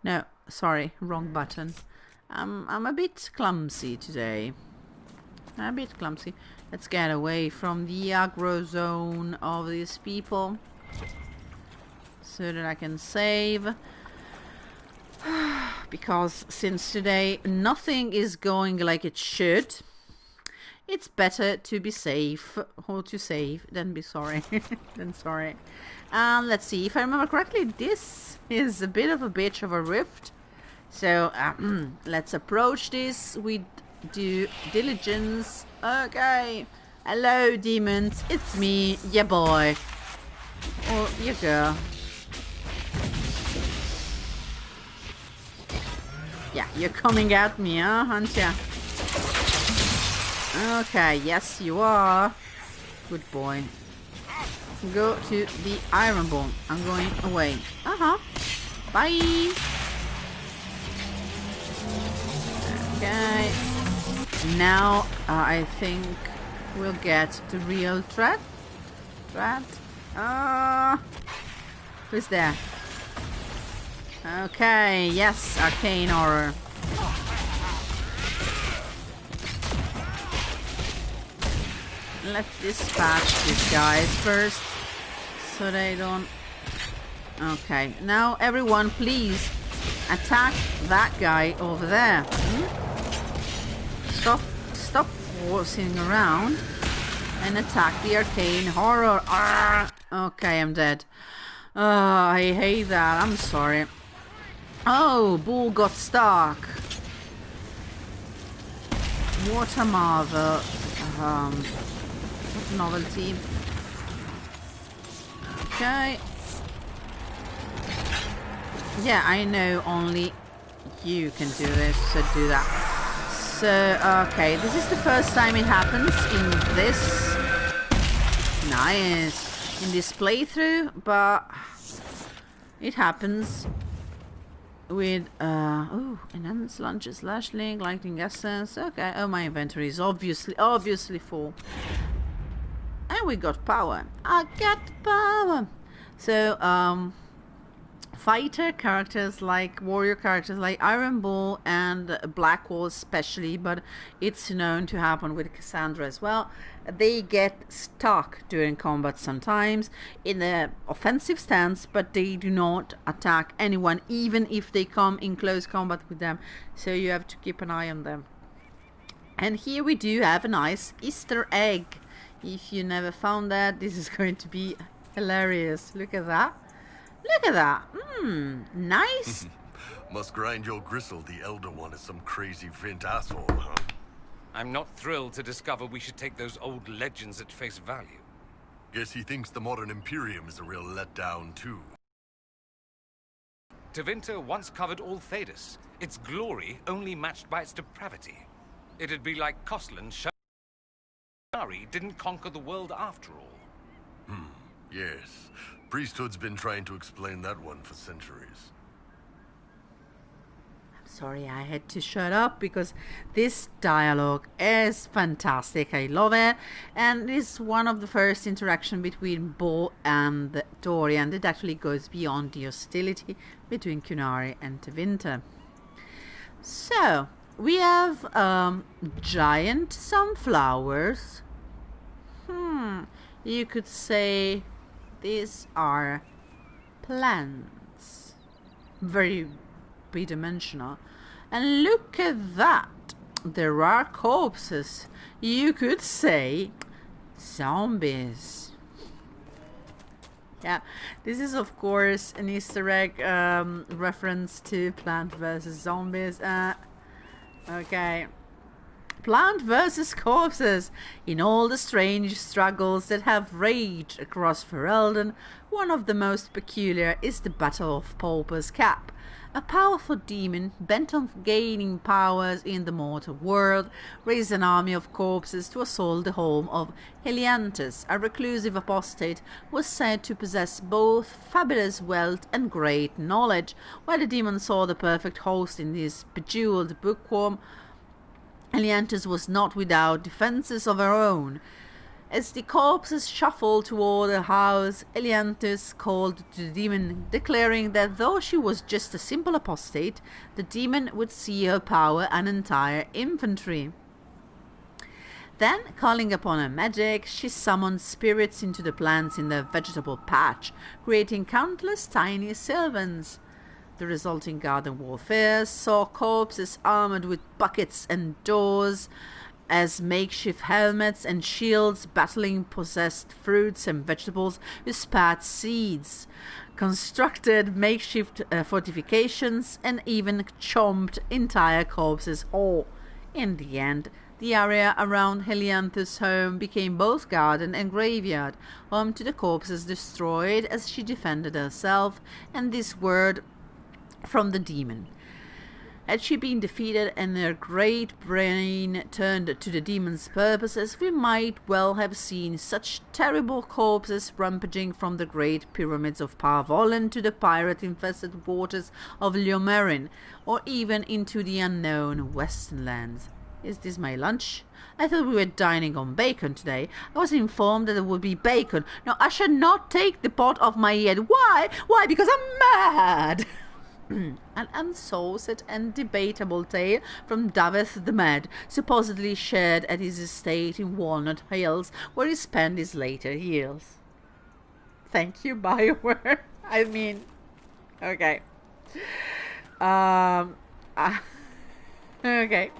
No, sorry, wrong button. I'm a bit clumsy today. A bit clumsy. Let's get away from the aggro zone of these people so that I can save. Because since today nothing is going like it should, It's better to be safe, or to save, than be sorry. than sorry. Let's see, if I remember correctly, this is a bit of a bitch of a rift. So, let's approach this with due diligence. Okay. Hello, demons. It's me, your boy. Or your girl. Yeah, you're coming at me, huh, aren't ya? Okay, yes you are. Good boy. Go to the iron bone. I'm going away. Bye. Okay. Now I think we'll get the real threat. Who's there? Okay, yes, arcane horror. Let's dispatch these guys first, so they don't... Okay, now everyone please attack that guy over there. Stop forcing around and attack the arcane horror. Okay, I'm dead. I hate that, I'm sorry. Oh, Bull got stuck. What a marvel. What a novelty. Okay. Yeah, I know only you can do this, so do that. So, okay, this is the first time it happens in this. Nice. In this playthrough, but it happens with enhanced launches, slash link, lightning essence. Okay, oh, my inventory is obviously full. And we got power. I got power. So, fighter characters like warrior characters like Iron Bull and Black Wall especially, but it's known to happen with Cassandra as well. They get stuck during combat sometimes in the offensive stance, but they do not attack anyone even if they come in close combat with them, so you have to keep an eye on them. And here we do have a nice Easter egg. If you never found that, this is going to be hilarious. Look at that. Look at that. Nice. Must grind your gristle. The Elder One is some crazy Vint asshole, huh? I'm not thrilled to discover we should take those old legends at face value. Guess he thinks the modern Imperium is a real letdown, too. Tevinter once covered all Thedas, its glory only matched by its depravity. It'd be like Koslan Shari didn't conquer the world after all. Yes. Priesthood's been trying to explain that one for centuries. I'm sorry, I had to shut up because this dialogue is fantastic. I love it. And it's one of the first interaction between Bo and Dorian that actually goes beyond the hostility between Qunari and Tevinter. So, we have giant sunflowers. You could say these are plants. Very bidimensional. And look at that. There are corpses. You could say zombies. Yeah, this is of course an Easter egg reference to Plant vs. Zombies. Okay. Plant versus corpses. In all the strange struggles that have raged across Ferelden, one of the most peculiar is the Battle of Pauper's Cap. A powerful demon, bent on gaining powers in the mortal world, raised an army of corpses to assault the home of Heliantus, a reclusive apostate who was said to possess both fabulous wealth and great knowledge. While the demon saw the perfect host in his bejeweled bookworm, Heliantus was not without defences of her own. As the corpses shuffled toward the house, Heliantus called to the demon, declaring that though she was just a simple apostate, the demon would see her power an entire infantry. Then, calling upon her magic, she summoned spirits into the plants in the vegetable patch, creating countless tiny sylvans. The resulting garden warfare saw corpses armored with buckets and doors as makeshift helmets and shields, battling possessed fruits and vegetables with spat seeds, constructed makeshift fortifications, and even chomped entire corpses whole. In the end, the area around Helianthus' home became both garden and graveyard, home to the corpses destroyed as she defended herself, and this word from the demon. Had she been defeated and her great brain turned to the demon's purposes, we might well have seen such terrible corpses rampaging from the great pyramids of Parvolen to the pirate-infested waters of Leomarin, or even into the unknown western lands. Is this my lunch? I thought we were dining on bacon today. I was informed that there would be bacon. No, I shall not take the pot off my head. Why? Why? Because I'm mad! An unsauced and debatable tale from Daveth the Mad, supposedly shared at his estate in Walnut Hills, where he spent his later years. Thank you, BioWare. I mean, okay. Okay.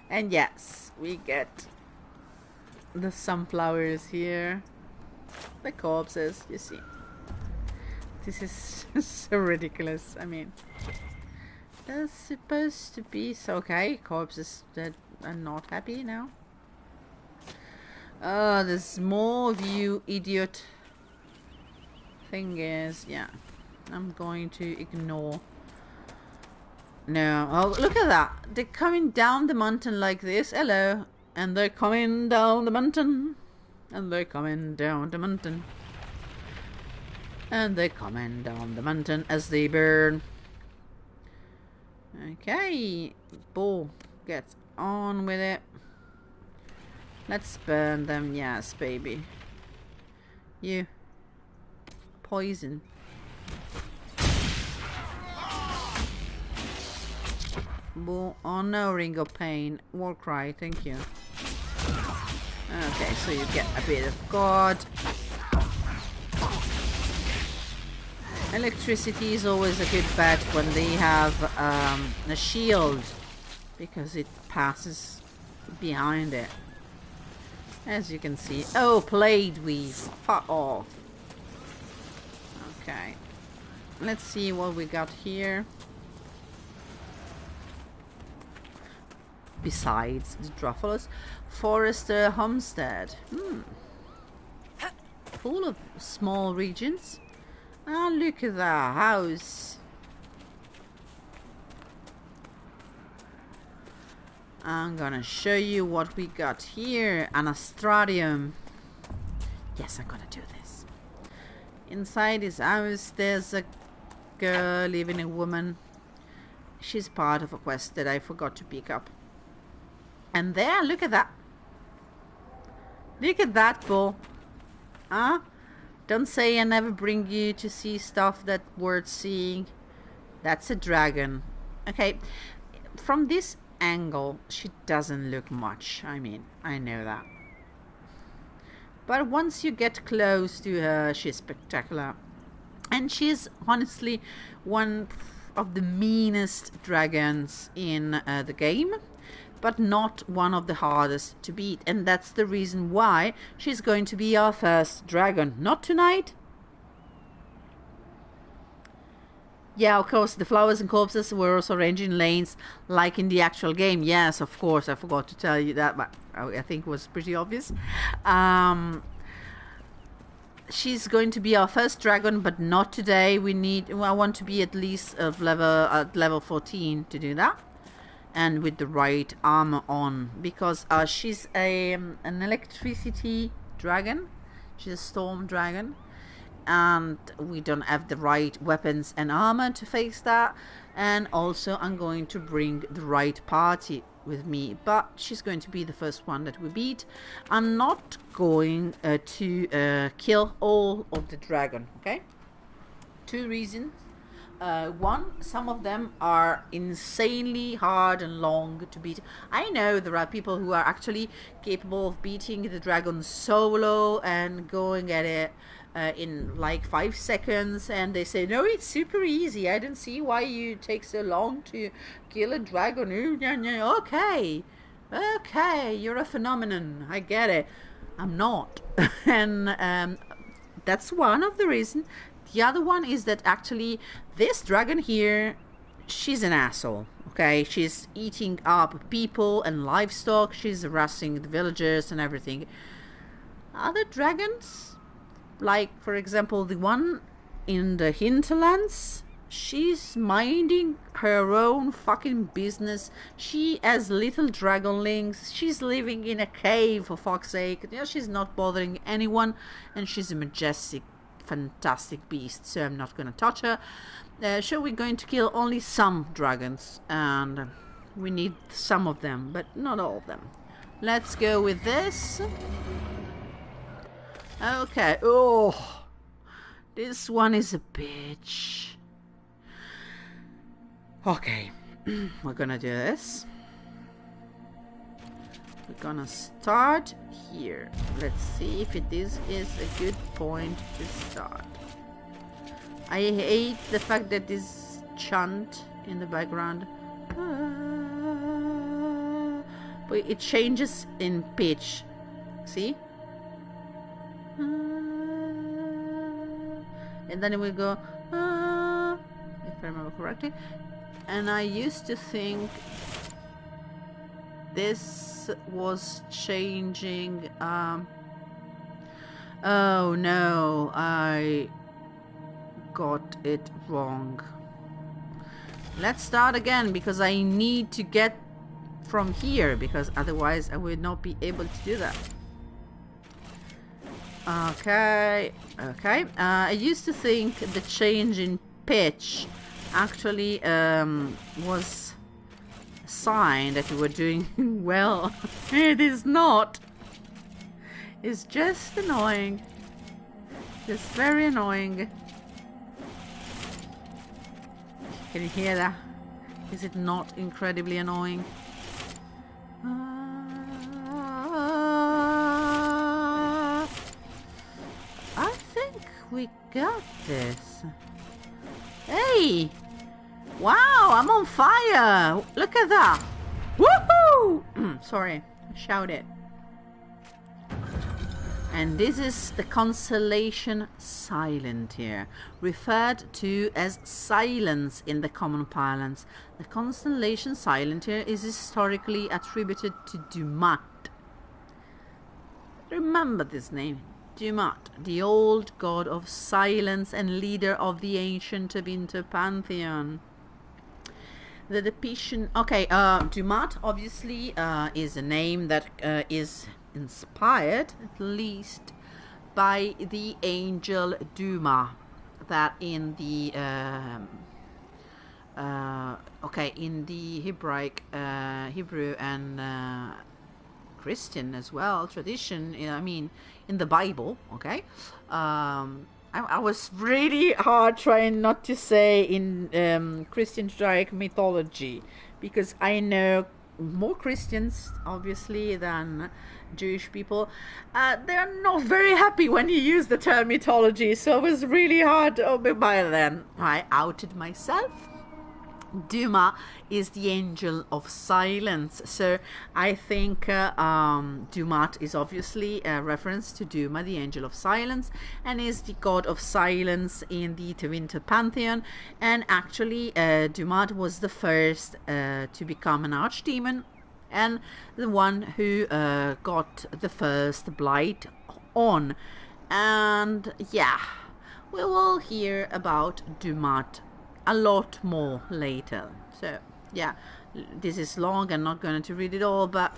And yes, we get the sunflowers here. The corpses, you see. This is so ridiculous. I mean, that's supposed to be so okay. Corpses that are not happy now. Oh, there's more of you, idiot. Thing is, yeah, I'm going to ignore. No, oh, look at that. They're coming down the mountain like this. Hello. And they're coming down the mountain. And they're coming down the mountain. And they're coming down the mountain as they burn. Okay. Bull, get on with it. Let's burn them. Yes, baby. You. Poison. Bull. Oh no, Ring of Pain. War Cry, thank you. Okay, so you get a bit of God. Electricity is always a good bet when they have a shield, because it passes behind it. As you can see. Oh, Plague Weave. Fuck off. Okay. Let's see what we got here. Besides the druffalos. Forester Homestead. Full of small regions. Ah, look at that house. I'm gonna show you what we got here. An astradium. Yes, I'm gonna do this. Inside his house there's a girl, even a woman. She's part of a quest that I forgot to pick up. And there, look at that. Look at that, Bull. Huh? Don't say I never bring you to see stuff that worth seeing. That's a dragon. Okay, from this angle, she doesn't look much. I mean, I know that. But once you get close to her, she's spectacular. And she's honestly one of the meanest dragons in the game. But not one of the hardest to beat. And that's the reason why she's going to be our first dragon. Not tonight. Yeah, of course, the flowers and corpses were also arranged in lanes like in the actual game. Yes, of course, I forgot to tell you that, but I think it was pretty obvious. She's going to be our first dragon, but not today. I want to be at least at level 14 to do that. And with the right armor on, because she's an electricity dragon. She's a storm dragon, and we don't have the right weapons and armor to face that. And also I'm going to bring the right party with me, but she's going to be the first one that we beat. I'm not going to kill all of the dragon, okay? 2 reasons. One, some of them are insanely hard and long to beat. I know there are people who are actually capable of beating the dragon solo and going at it in like 5 seconds, and they say, no, it's super easy. I don't see why you take so long to kill a dragon. Okay, you're a phenomenon. I get it. I'm not. And that's one of the reasons. The other one is that actually this dragon here, she's an asshole. Okay, she's eating up people and livestock. She's harassing the villagers and everything. Other dragons, like for example the one in the hinterlands, she's minding her own fucking business. She has little dragonlings. She's living in a cave, for fuck's sake. You know, she's not bothering anyone, and she's a majestic, fantastic beast, so I'm not gonna touch her. So we're going to kill only some dragons, and we need some of them, but not all of them. Let's go with this. Okay. Oh, this one is a bitch. Okay, we're gonna do this. We're gonna start here. Let's see if this is a good point to start. I hate the fact that this chant in the background, but it changes in pitch. See? And then it will go, if I remember correctly. And I used to think this was changing. Oh no, I got it wrong. Let's start again, because I need to get from here, because otherwise I would not be able to do that. Okay. I used to think the change in pitch actually was a sign that we were doing well. It is not. It's just annoying. Just very annoying. Can you hear that? Is it not incredibly annoying? I think we got this. Hey! Wow, I'm on fire! Look at that! Woohoo! Sorry, I shouted. And this is the constellation Silent here, referred to as Silence in the common parlance. The constellation Silent here is historically attributed to Dumat. Remember this name. Dumat, the old god of silence and leader of the ancient Winter pantheon. The depiction... Okay, Dumat obviously is a name that is inspired, at least, by the angel Duma, that in the... in the Hebraic, Hebrew and Christian as well, tradition, I mean, in the Bible, okay? I was really hard trying not to say in Christian Hebraic mythology, because I know more Christians, obviously, than Jewish people. They're not very happy when you use the term mythology, so it was really hard. By then, I outed myself. Duma is the angel of silence, so I think Dumat is obviously a reference to Duma, the angel of silence, and is the god of silence in the Winter pantheon. And actually Dumat was the first to become an archdemon, and the one who got the first blight on. And yeah, we will hear about Dumat a lot more later. So yeah, this is long. I'm not going to read it all, but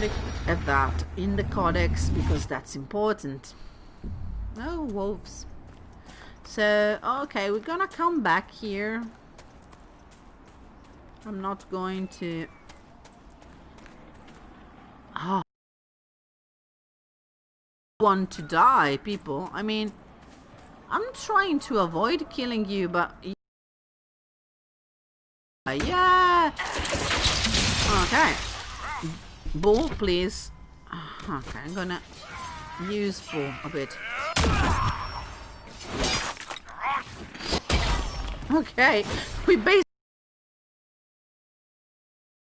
look at that in the codex, because that's important. Oh, wolves. So okay, we're gonna come back here. I'm not going to... Oh, I want to die, people. I mean, I'm trying to avoid killing you, but yeah. Okay. Bull, please. Okay, I'm gonna use bull a bit. Okay, we based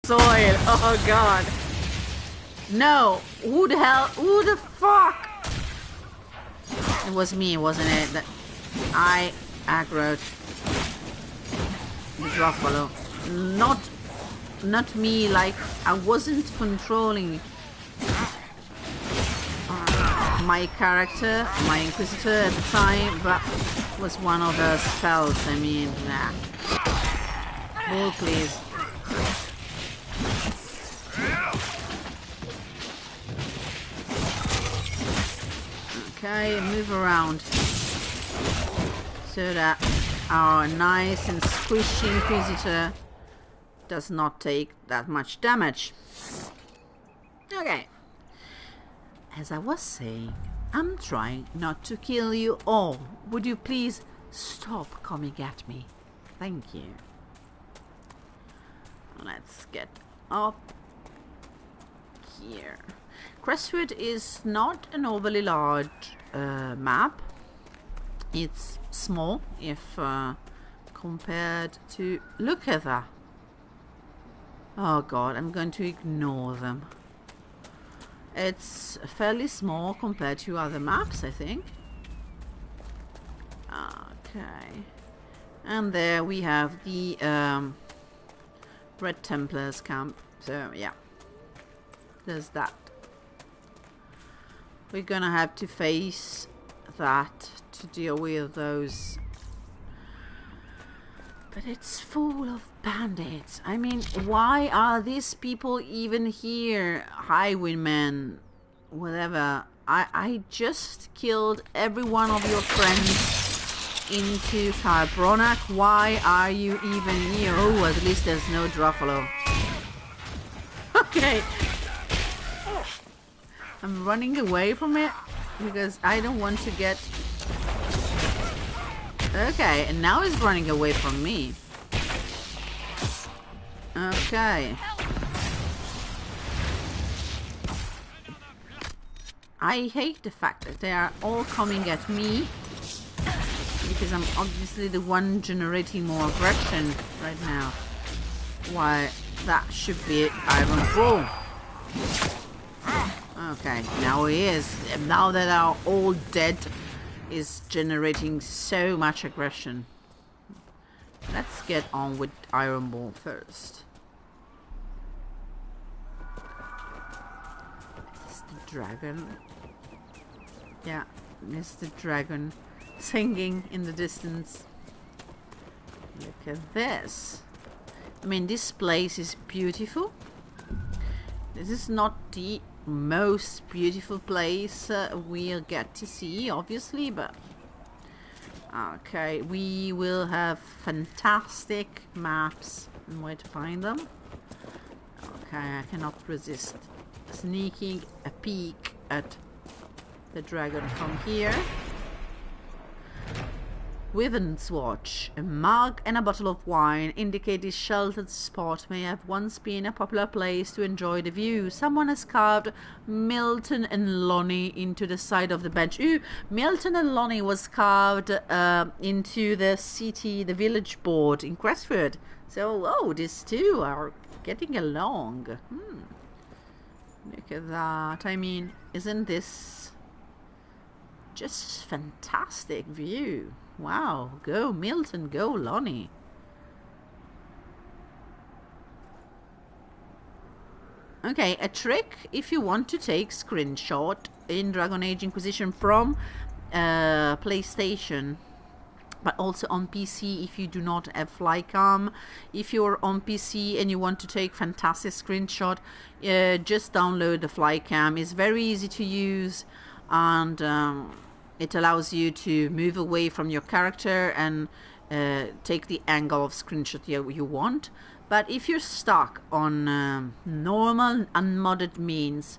soil. Oh god. No, who the fuck? It was me, wasn't it? That I aggroed the druffalo. Not me, like I wasn't controlling my character, my Inquisitor at the time, but it was one of the spells. I mean, nah. Bull, please. Okay, move around so that our nice and squishy Inquisitor does not take that much damage. Okay. As I was saying, I'm trying not to kill you all. Would you please stop coming at me? Thank you. Let's get up here. Crestwood is not an overly large map. It's small if compared to... Look at that. Oh god, I'm going to ignore them. It's fairly small compared to other maps, I think. Okay. And there we have the Red Templars camp. So, yeah. There's that. We're gonna have to face that to deal with those. But it's full of bandits. I mean, why are these people even here? Highwaymen, whatever. I just killed every one of your friends into Carbronac. Why are you even here? Oh, at least there's no druffalo. Okay. I'm running away from it because I don't want to get... Okay, and now he's running away from me. Okay. I hate the fact that they are all coming at me because I'm obviously the one generating more aggression right now. Why, that should be Iron Bull. Okay, now he is. Now that our all dead is generating so much aggression. Let's get on with Iron Ball first. Is the dragon? Yeah, it's the dragon singing in the distance. Look at this. I mean, this place is beautiful. This is not the most beautiful place we'll get to see, obviously, but okay, we will have fantastic maps and where to find them. Okay, I cannot resist sneaking a peek at the dragon from here. Wyvern's Watch. A mug and a bottle of wine indicate this sheltered spot may have once been a popular place to enjoy the view. Someone has carved Milton and Lonnie into the side of the bench. Ooh, Milton and Lonnie was carved into the city, the village board in Crestwood. So, oh, these two are getting along. Look at that. I mean, isn't this just fantastic view? Wow, go Milton, go Lonnie. Okay, a trick if you want to take screenshot in Dragon Age Inquisition from PlayStation, but also on PC if you do not have Flycam. If you're on PC and you want to take fantastic screenshot, just download the Flycam. It's very easy to use, and it allows you to move away from your character and take the angle of screenshot you want. But if you're stuck on normal unmodded means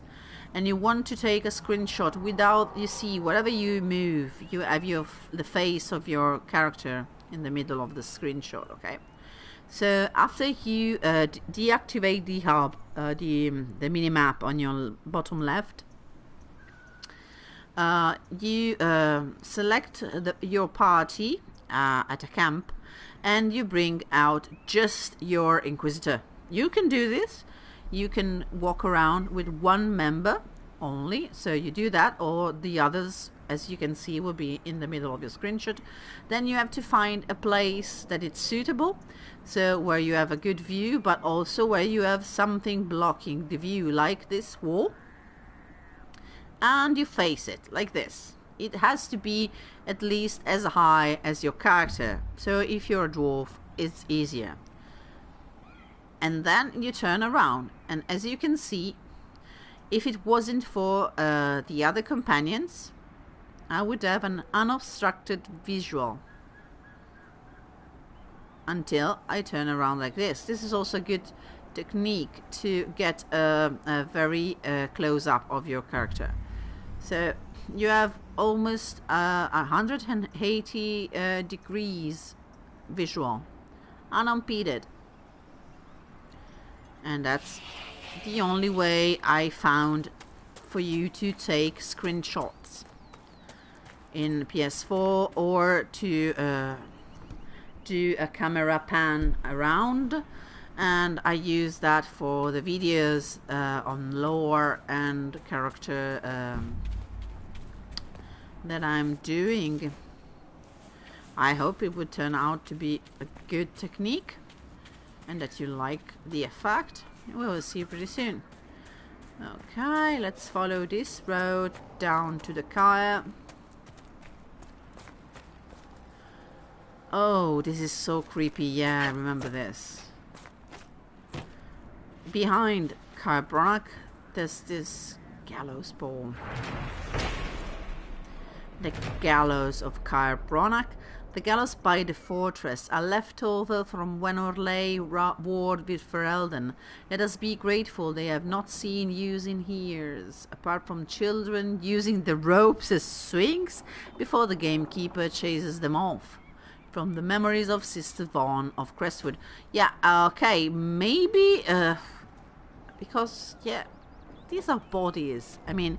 and you want to take a screenshot without, you see, wherever you move, you have the face of your character in the middle of the screenshot, okay? So after you deactivate the hub, the mini-map on your bottom left, you select your party at a camp, and you bring out just your Inquisitor. You can do this. You can walk around with one member only, so you do that, or the others, as you can see, will be in the middle of your screenshot. Then you have to find a place that it's suitable, so where you have a good view, but also where you have something blocking the view, like this wall, and you face it like this. It has to be at least as high as your character, so if you're a dwarf, it's easier. And then you turn around, and as you can see, if it wasn't for the other companions, I would have an unobstructed visual until I turn around like this. This is also a good technique to get a very close up of your character. So you have almost 180 degrees visual, unimpeded. And that's the only way I found for you to take screenshots in PS4, or to do a camera pan around, and I use that for the videos on lore and character that I'm doing. I hope it would turn out to be a good technique and that you like the effect. We'll see pretty soon. Okay, let's follow this road down to the Kaya. Oh, this is so creepy. Yeah, I remember this. Behind Kaya Brannock, there's this gallows pole. The gallows of Kaya Brannock. The gallows by the fortress, a leftover from when Orlais warred with Ferelden. Let us be grateful they have not seen use in years, apart from children using the ropes as swings before the gamekeeper chases them off. From the memories of Sister Vaughn of Crestwood. Yeah, okay, maybe, because, yeah, these are bodies. I mean,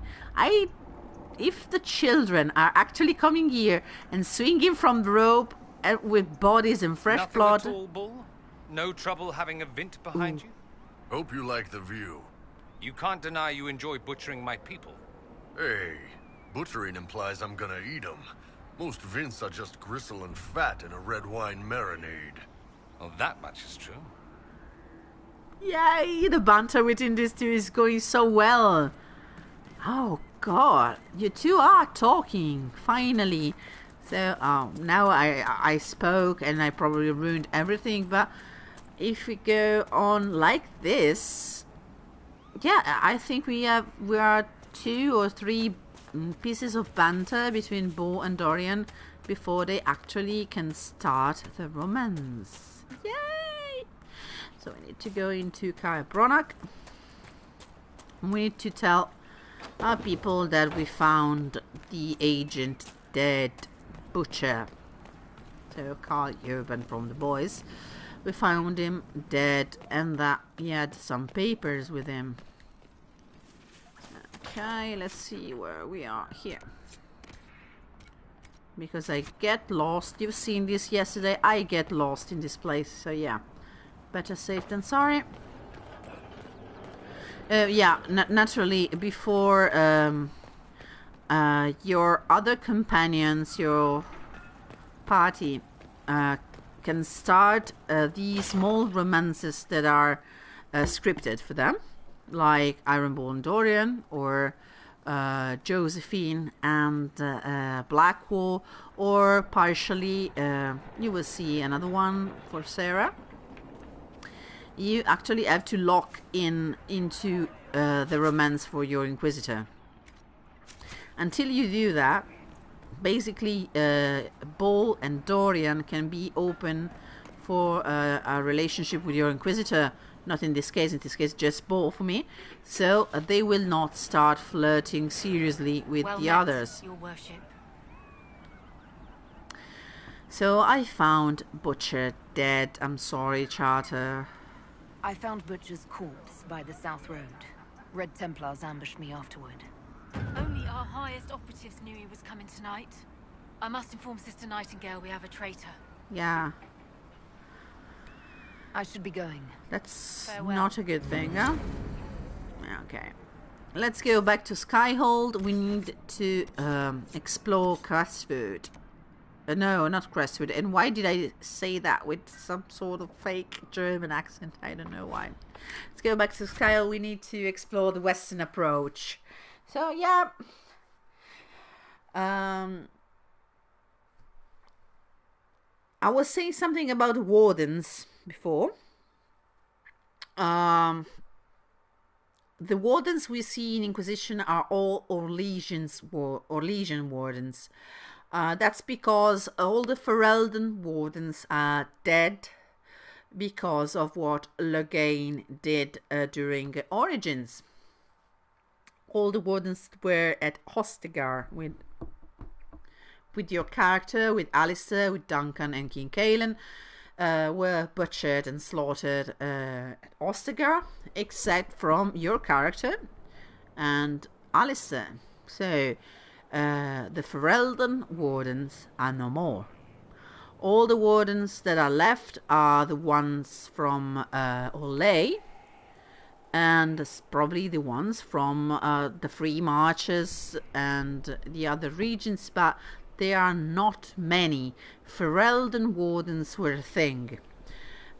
if the children are actually coming here and swinging from the rope with bodies and fresh Nothing blood... at all, Bull? No trouble having a vint behind you? Hope you like the view. You can't deny you enjoy butchering my people. Hey, butchering implies I'm gonna eat them. Most vints are just gristle and fat in a red wine marinade. Well, that much is true. Yay, the banter within these two is going so well. Oh God, you two are talking, finally. So now I spoke and I probably ruined everything, but if we go on like this, yeah, I think we are 2 or 3 pieces of banter between Bo and Dorian before they actually can start the romance. Yay! So we need to go into Kaya Brannock. We need to tell our people that we found the agent dead, Butcher. So Carl Urban from the boys. We found him dead and that he had some papers with him. Okay, let's see where we are here. Because I get lost. You've seen this yesterday. I get lost in this place. So yeah, better safe than sorry. Yeah, naturally, before your other companions, your party, can start these small romances that are scripted for them, like Ironborn Dorian, or Josephine and Blackwall, or partially, you will see another one for Sarah. You actually have to lock into the romance for your Inquisitor. Until you do that, basically Bull and Dorian can be open for a relationship with your Inquisitor. Not in this case just Bull for me. So they will not start flirting seriously with the others. Your worship. So I found Butcher dead. I'm sorry, Charter. I found Butcher's corpse by the South Road. Red Templars ambushed me afterward. Only our highest operatives knew he was coming tonight. I must inform Sister Nightingale we have a traitor. Yeah. I should be going. That's Farewell. not a good thing, huh? Okay. Let's go back to Skyhold. We need to explore Crestwood. No, not Crestwood. And why did I say that with some sort of fake German accent? I don't know why. Let's go back to Skyhold. We need to explore the western approach. So, yeah. I was saying something about wardens before. The wardens we see in Inquisition are all Orlesian wardens. That's because all the Ferelden wardens are dead because of what Loghain did during Origins. All the wardens were at Hostegar with your character, with Alistair, with Duncan and King Cailan, were butchered and slaughtered at Hostegar, except from your character and Alistair. So the Ferelden wardens are no more. All the wardens that are left are the ones from Olay, and probably the ones from the Free Marches and the other regions, but there are not many. Ferelden wardens were a thing.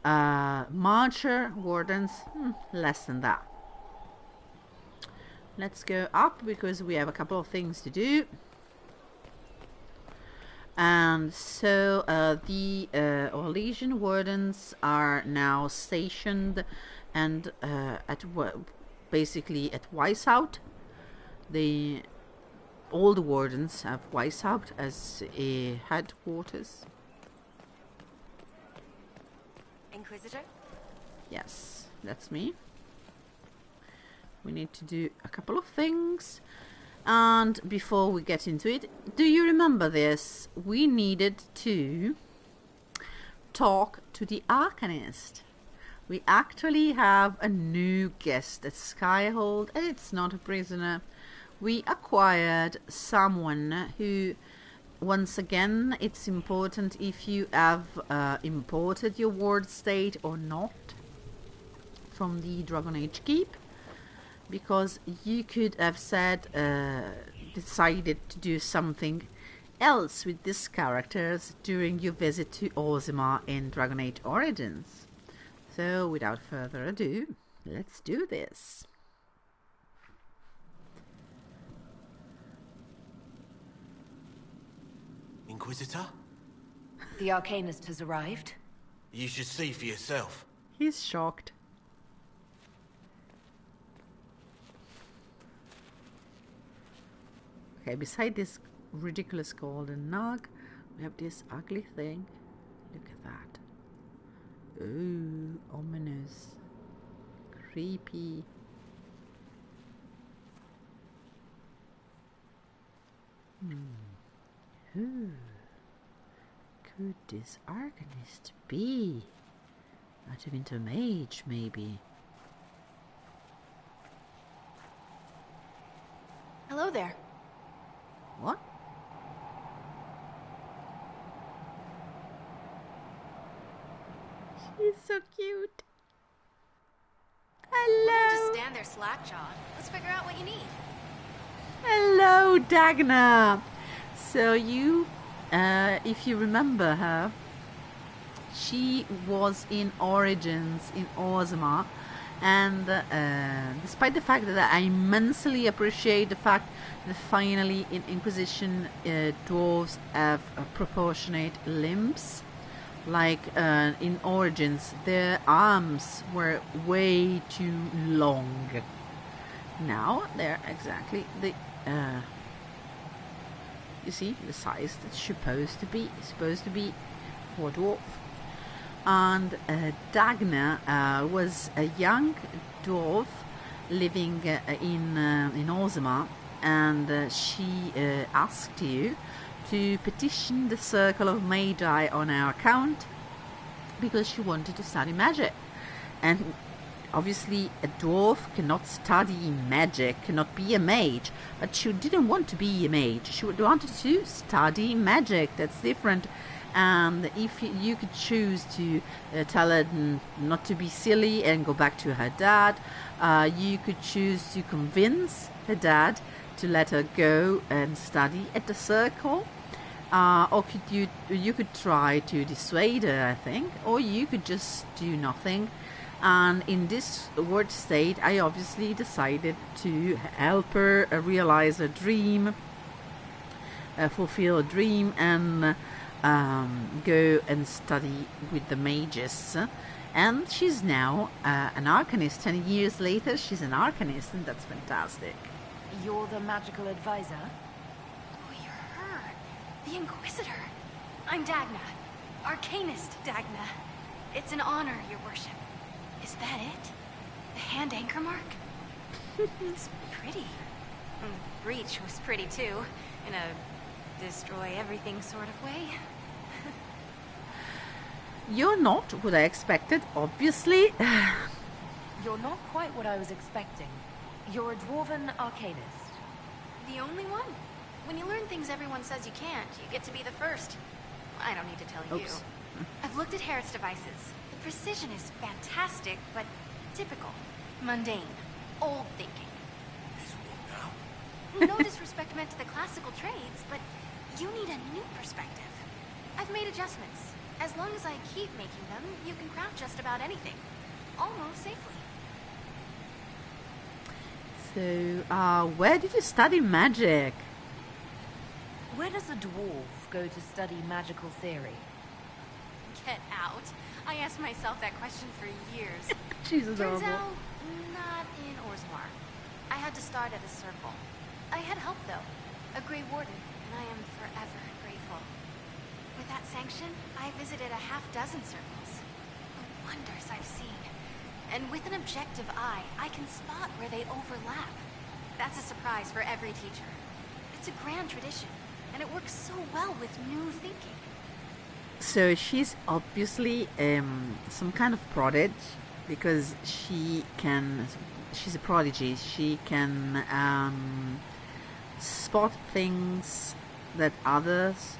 Marcher wardens, less than that. Let's go up because we have a couple of things to do. And so the Orlesian wardens are now stationed and basically at Weishaupt. All the wardens have Weishaupt as a headquarters. Inquisitor? Yes, that's me. We need to do a couple of things. And before we get into it, do you remember this? We needed to talk to the Arcanist. We actually have a new guest at Skyhold, and it's not a prisoner. We acquired someone who, once again, it's important if you have imported your ward state or not from the Dragon Age Keep, because you could have said, decided to do something else with these characters during your visit to Orzammar in Dragon Age Origins. So, without further ado, let's do this. Inquisitor? The Arcanist has arrived. You should see for yourself. He's shocked. Okay, beside this ridiculous golden nog, we have this ugly thing. Look at that. Ooh, ominous. Creepy. Who could this Arcanist be? Not even a mage, maybe. Hello there. What? She's so cute. Hello. Just stand there slack-jawed. Let's figure out what you need. Hello, Dagna. So you, if you remember her, she was in Origins in Orzammar, and despite the fact that I immensely appreciate the fact that finally in Inquisition dwarves have proportionate limbs, like in Origins their arms were way too long. Now they're exactly the you see, the size that's supposed to be for a dwarf. And Dagna was a young dwarf living in Orzammar, and she asked you to petition the Circle of Magi on our account because she wanted to study magic. And obviously a dwarf cannot study magic, cannot be a mage, but she didn't want to be a mage. She wanted to study magic. That's different. And if you could choose to tell her not to be silly and go back to her dad, you could choose to convince her dad to let her go and study at the circle. Or you could try to dissuade her, I think, or you could just do nothing. And in this word state, I obviously decided to help her realize a dream, fulfill a dream, and go and study with the mages. And she's now an arcanist. 10 years later, she's an arcanist, and that's fantastic. You're the magical advisor? Oh, you're her. The Inquisitor. I'm Dagna. Arcanist Dagna. It's an honor, your worship. Is that it? The hand anchor mark? It's pretty. And the breach was pretty too, in a destroy everything sort of way. You're not what I expected, obviously. You're not quite what I was expecting. You're a dwarven arcanist. The only one. When you learn things everyone says you can't, you get to be the first. I don't need to tell you. I've looked at Harriet's devices. The precision is fantastic, but typical. Mundane. Old thinking. No disrespect meant to the classical trades, but you need a new perspective. I've made adjustments. As long as I keep making them, you can craft just about anything. Almost safely. So, where did you study magic? Where does a dwarf go to study magical theory? Get out. I asked myself that question for years. She's adorable. Turns out, not in Orzammar. I had to start at a circle. I had help, though. A Grey Warden, and I am forever grateful. With that sanction, I visited a half-dozen circles. The wonders I've seen. And with an objective eye, I can spot where they overlap. That's a surprise for every teacher. It's a grand tradition, and it works so well with new thinking. So she's obviously some kind of prodigy, because she's a prodigy. She can spot things that others,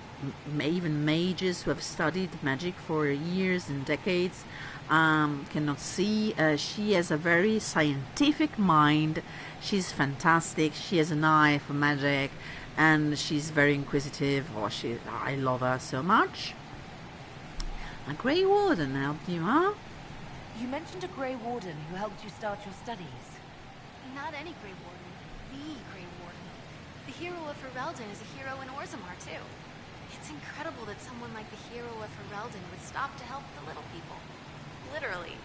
even mages who have studied magic for years and decades, cannot see. She has a very scientific mind. She's fantastic. She has an eye for magic, and she's very inquisitive. I love her so much. A Grey Warden helped you, huh? You mentioned a Grey Warden who helped you start your studies. Not any Grey Warden. The Grey Warden. The hero of Ferelden is a hero in Orzammar, too. It's incredible that someone like the hero of Ferelden would stop to help the little people. Literally.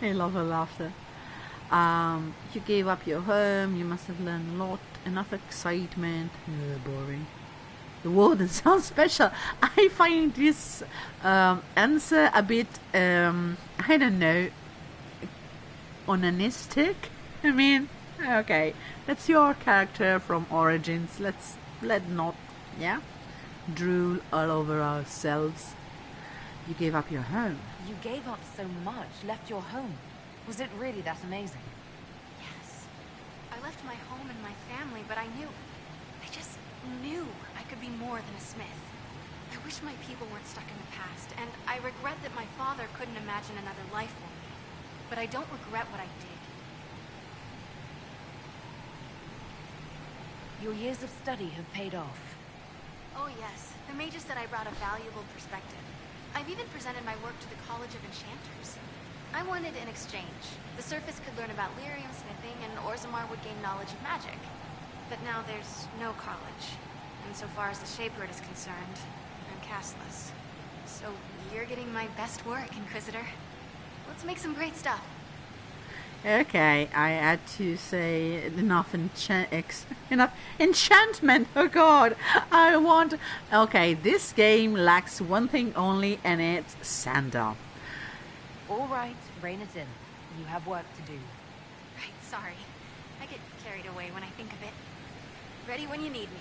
I love her laughter. You gave up your home. You must have learned a lot. Enough excitement. Boring. The warden sounds special. I find this answer a bit, I don't know, onanistic. I mean, okay, that's your character from Origins. Let not, yeah, drool all over ourselves. You gave up your home. You gave up so much, left your home. Was it really that amazing? Yes. I left my home and my family, but I just knew I could be more than a smith. I wish my people weren't stuck in the past, and I regret that my father couldn't imagine another life for me. But I don't regret what I did. Your years of study have paid off. Oh yes, the mages said I brought a valuable perspective. I've even presented my work to the College of Enchanters. I wanted an exchange. The Surface could learn about lyrium smithing, and Orzammar would gain knowledge of magic. But now there's no college. And so far as the Shaper is concerned, I'm castless. So you're getting my best work, Inquisitor. Let's make some great stuff. Okay, I had to say enough enchantment. Oh god, I want... Okay, this game lacks one thing only, and it's Sandal. All right, rein it in. You have work to do. Right, sorry. I get carried away when I think of it. Ready when you need me.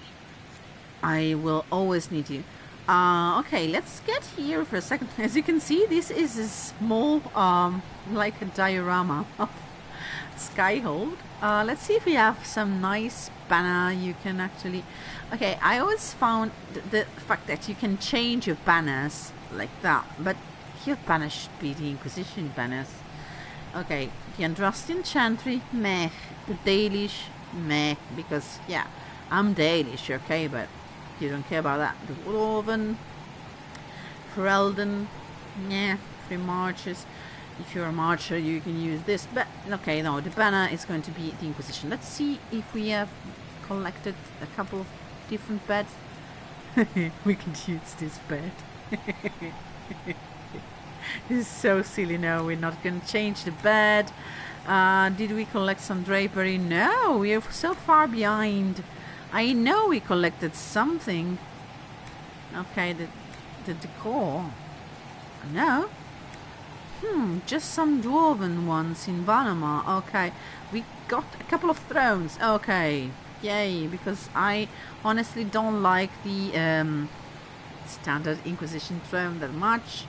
I will always need you. Okay, let's get here for a second. As you can see, this is a small, like a diorama of Skyhold. Let's see if we have some nice banner you can actually... Okay, I always found the fact that you can change your banners like that, but your banners should be the Inquisition banners. Okay, the Andrastian Chantry, meh. The Dalish, meh. Because, yeah, I'm Dalish, okay, but you don't care about that. The Dwarven, Ferelden, yeah, 3 marches. If you're a marcher, you can use this. But, okay, no, the banner is going to be the Inquisition. Let's see if we have collected a couple of different beds. We can use this bed. This is so silly. No, we're not going to change the bed. Did we collect some drapery? No, we are so far behind. I know we collected something. Okay, the decor. No. Just some dwarven ones in Vanama. Okay, we got a couple of thrones. Okay, yay, because I honestly don't like the standard Inquisition throne that much.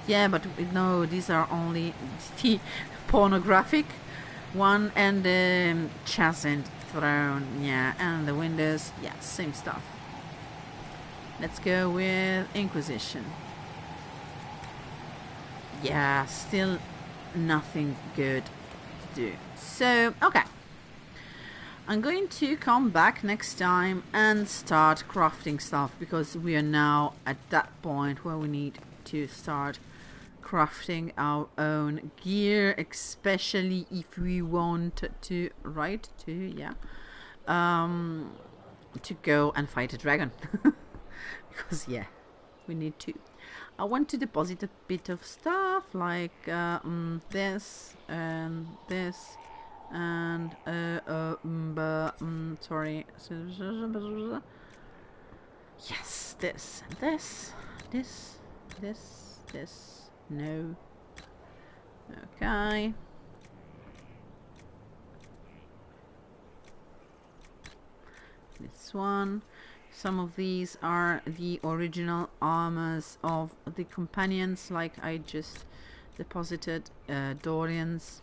Yeah, but no, these are only the pornographic one and the chastened throne. Yeah, and the windows. Yeah, same stuff. Let's go with Inquisition. Yeah, still nothing good to do. So, okay. I'm going to come back next time and start crafting stuff, because we are now at that point where we need to start crafting our own gear, especially if we want to, to go and fight a dragon. Because, yeah, we need to. I want to deposit a bit of stuff like this and this and sorry, yes, this and this. No. Okay. This one. Some of these are the original armors of the companions, like I just deposited Dorians.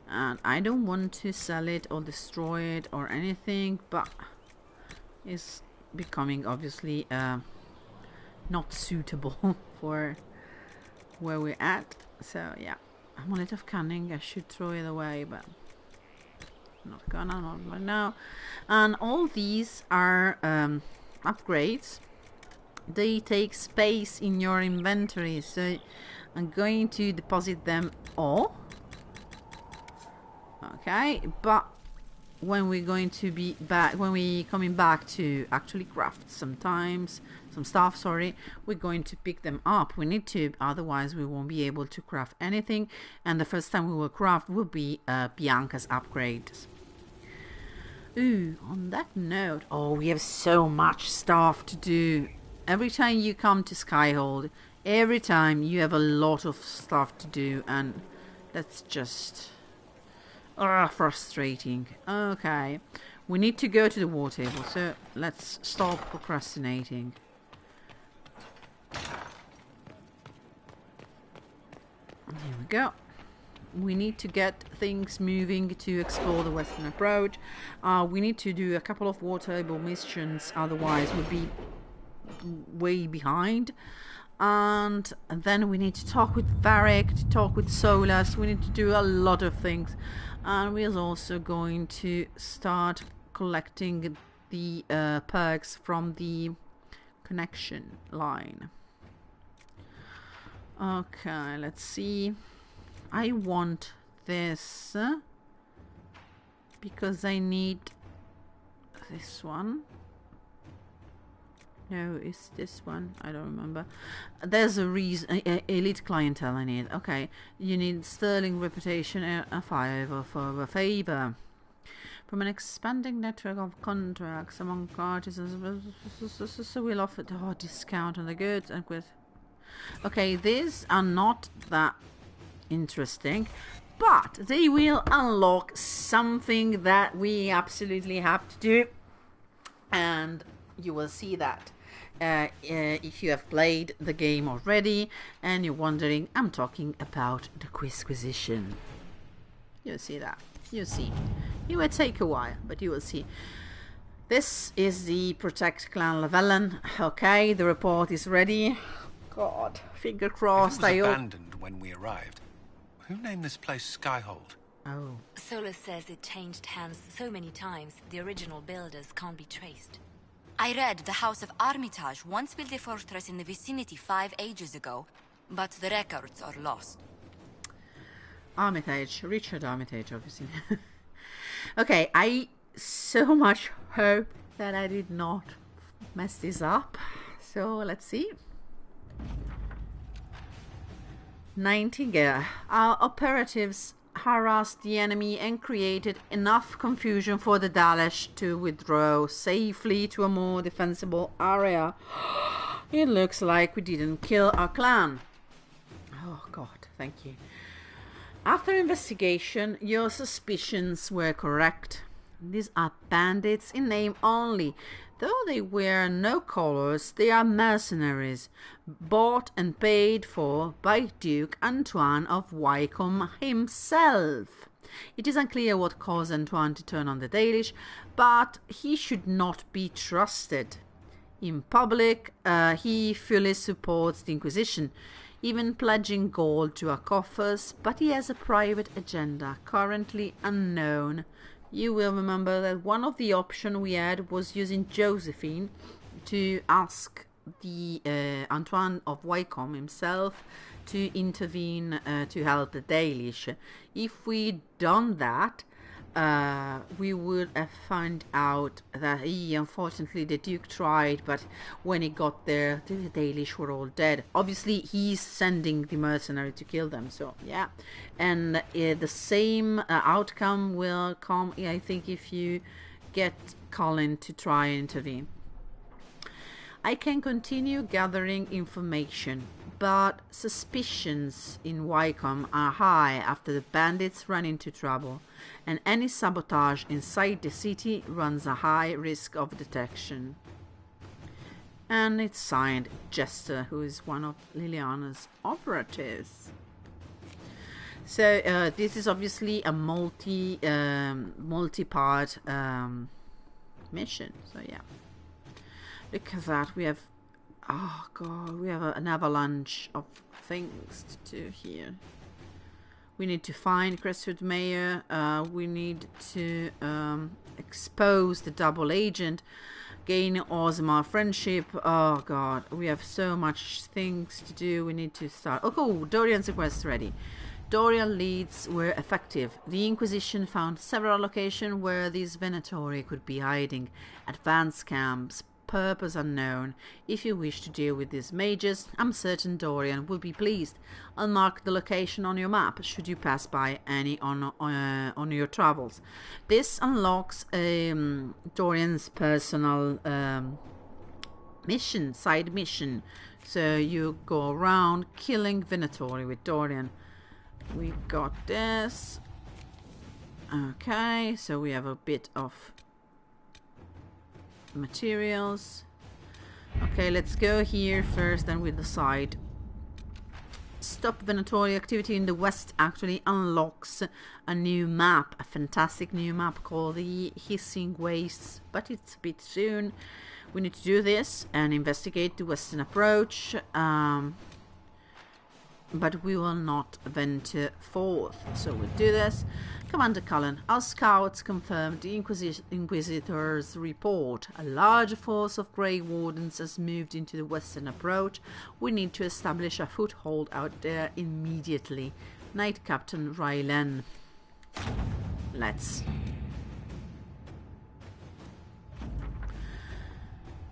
And I don't want to sell it or destroy it or anything, but it's becoming obviously not suitable for where we're at. So yeah, Amulet of Cunning, I should throw it away, but not gonna, not right now. And all these are upgrades. They take space in your inventory, so I'm going to deposit them all. Okay, but when we're going to be back, when we coming back to actually craft some stuff, sorry, we're going to pick them up. We need to, otherwise we won't be able to craft anything, and the first time we will craft will be Bianca's upgrades. Ooh, on that note, oh, we have so much stuff to do. Every time you come to Skyhold, every time you have a lot of stuff to do, and that's just frustrating. Okay, we need to go to the war table, so let's stop procrastinating. Here we go. We need to get things moving to explore the western approach. We need to do a couple of war table missions, otherwise we'll be way behind. And then we need to talk with Varric, to talk with Solas. We need to do a lot of things. And we're also going to start collecting the perks from the connection line. Okay, let's see. I want this because I need this one. No, it's this one. I don't remember. There's a reason. Elite clientele I need. Okay, you need sterling reputation, a 5 for a favor from an expanding network of contracts among artisans. So we'll offer a discount on the goods and with. Okay, these are not that interesting, but they will unlock something that we absolutely have to do, and you will see that. If you have played the game already and you're wondering, I'm talking about the Inquisition. You'll see that. You'll see. It will take a while, but you will see. This is the Protect Clan Lavellan. Okay, the report is ready. God, finger crossed. It was abandoned when we arrived. Who named this place Skyhold? Oh. Solus says it changed hands so many times, the original builders can't be traced. I read the House of Armitage once built a fortress in the vicinity 5 ages ago, but the records are lost. Armitage, Richard Armitage, obviously. Okay, I so much hope that I did not mess this up. So let's see. Nightingale. Our operatives harassed the enemy and created enough confusion for the Dalish to withdraw safely to a more defensible area. It looks like we didn't kill our clan. Oh God, thank you. After investigation, your suspicions were correct. These are bandits in name only. Though they wear no collars, they are mercenaries, bought and paid for by Duke Antoine of Wycombe himself. It is unclear what caused Antoine to turn on the Dalish, but he should not be trusted. In public, he fully supports the Inquisition, even pledging gold to our coffers, but he has a private agenda, currently unknown. You will remember that one of the options we had was using Josephine to ask the Antoine of Wycombe himself to intervene to help the Dalish. If we'd done that, we would have found out that unfortunately the Duke tried, but when he got there, the Dalish were all dead. Obviously, he's sending the mercenary to kill them, so yeah. And the same outcome will come, I think, if you get Colin to try and intervene. I can continue gathering information, but suspicions in Wycombe are high after the bandits ran into trouble, and any sabotage inside the city runs a high risk of detection. And it's signed Jester, who is one of Liliana's operatives. So this is obviously a multi-part mission. So yeah. Look at that, we have, oh God, we have an avalanche of things to do here. We need to find Crestwood Mayor, we need to expose the double agent, gain Ozma friendship. Oh God, we have so much things to do. We need to start. Oh, Dorian's request ready. Dorian leads were effective. The Inquisition found several locations where this Venatori could be hiding. Advanced camps, purpose unknown. If you wish to deal with these mages, I'm certain Dorian will be pleased. I'll mark the location on your map should you pass by any on your travels. This unlocks Dorian's personal mission, side mission. So you go around killing Venatori with Dorian. We got this. Okay, so we have a bit of materials. Okay, let's go here first, then we'll decide. Stop Venatori activity in the west actually unlocks a new map, a fantastic new map called the Hissing Wastes, but it's a bit soon. We need to do this and investigate the western approach, but we will not venture forth, so we'll do this. Commander Cullen, our scouts confirmed the Inquisitor's report. A large force of Grey Wardens has moved into the western approach. We need to establish a foothold out there immediately. Knight Captain Rylen. Let's.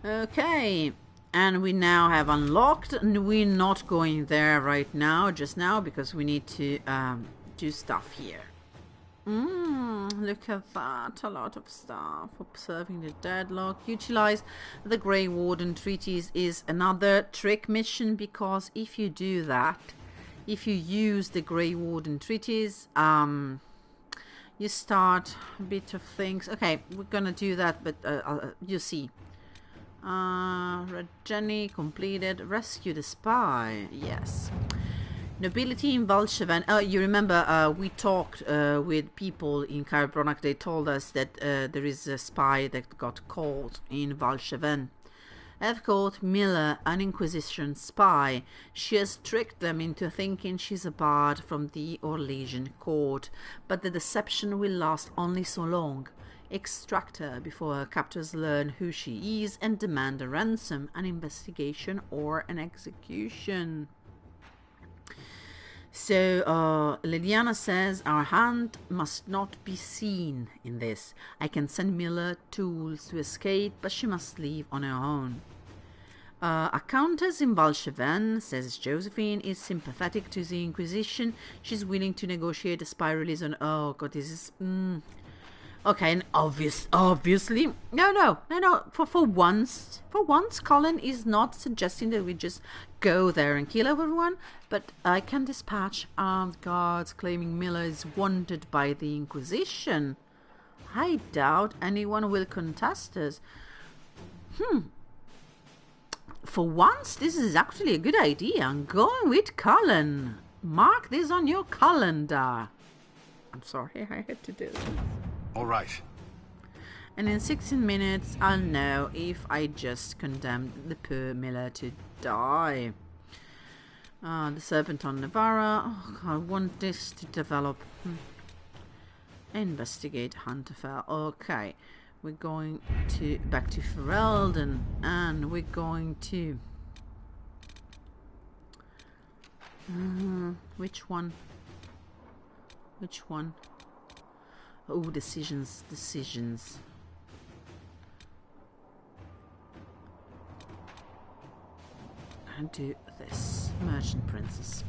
Okay. And we now have unlocked, and we're not going there right now, just now, because we need to do stuff here. Look at that, a lot of stuff. Observing the deadlock. Utilize the Grey Warden treaties is another trick mission, because if you do that, if you use the Grey Warden treaties, you start a bit of things. Okay, we're gonna do that, but you see. Red Jenny completed. Rescue the spy. Yes. Nobility in Valsheven. You remember we talked with people in Karbronak. They told us that there is a spy that got caught in Valsheven. I've caught Miller, an Inquisition spy. She has tricked them into thinking she's a bard from the Orlesian court, but the deception will last only so long. Extract her before her captors learn who she is and demand a ransom, an investigation, or an execution. So, Liliana says, our hand must not be seen in this. I can send Miller tools to escape, but she must leave on her own. A countess in Valsheven, says Josephine, is sympathetic to the Inquisition. She's willing to negotiate a spy release on... Oh, God, this is... Okay, and obviously... No. For once, Colin is not suggesting that we just go there and kill everyone, but I can dispatch armed guards claiming Miller is wanted by the Inquisition. I doubt anyone will contest us. For once, this is actually a good idea. I'm going with Colin. Mark this on your calendar. I'm sorry, I had to do this. All right. And in 16 minutes, I'll know if I just condemned the poor Miller to die. The Serpent on Navarra. Oh, I want this to develop. Investigate Hunterfell. Okay. We're going to back to Ferelden, and we're going to which one? Oh, decisions. And do this. Merchant Princess.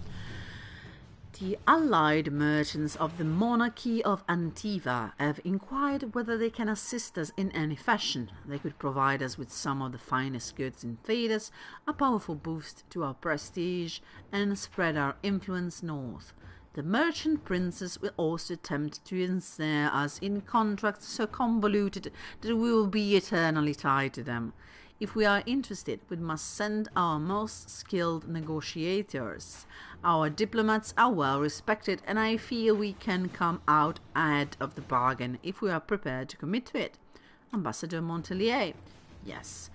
The allied merchants of the monarchy of Antiva have inquired whether they can assist us in any fashion. They could provide us with some of the finest goods in Thedas, a powerful boost to our prestige, and spread our influence north. The merchant princes will also attempt to ensnare us in contracts so convoluted that we will be eternally tied to them. If we are interested, we must send our most skilled negotiators. Our diplomats are well respected, and I feel we can come out ahead of the bargain if we are prepared to commit to it. Ambassador Montelier. Yes,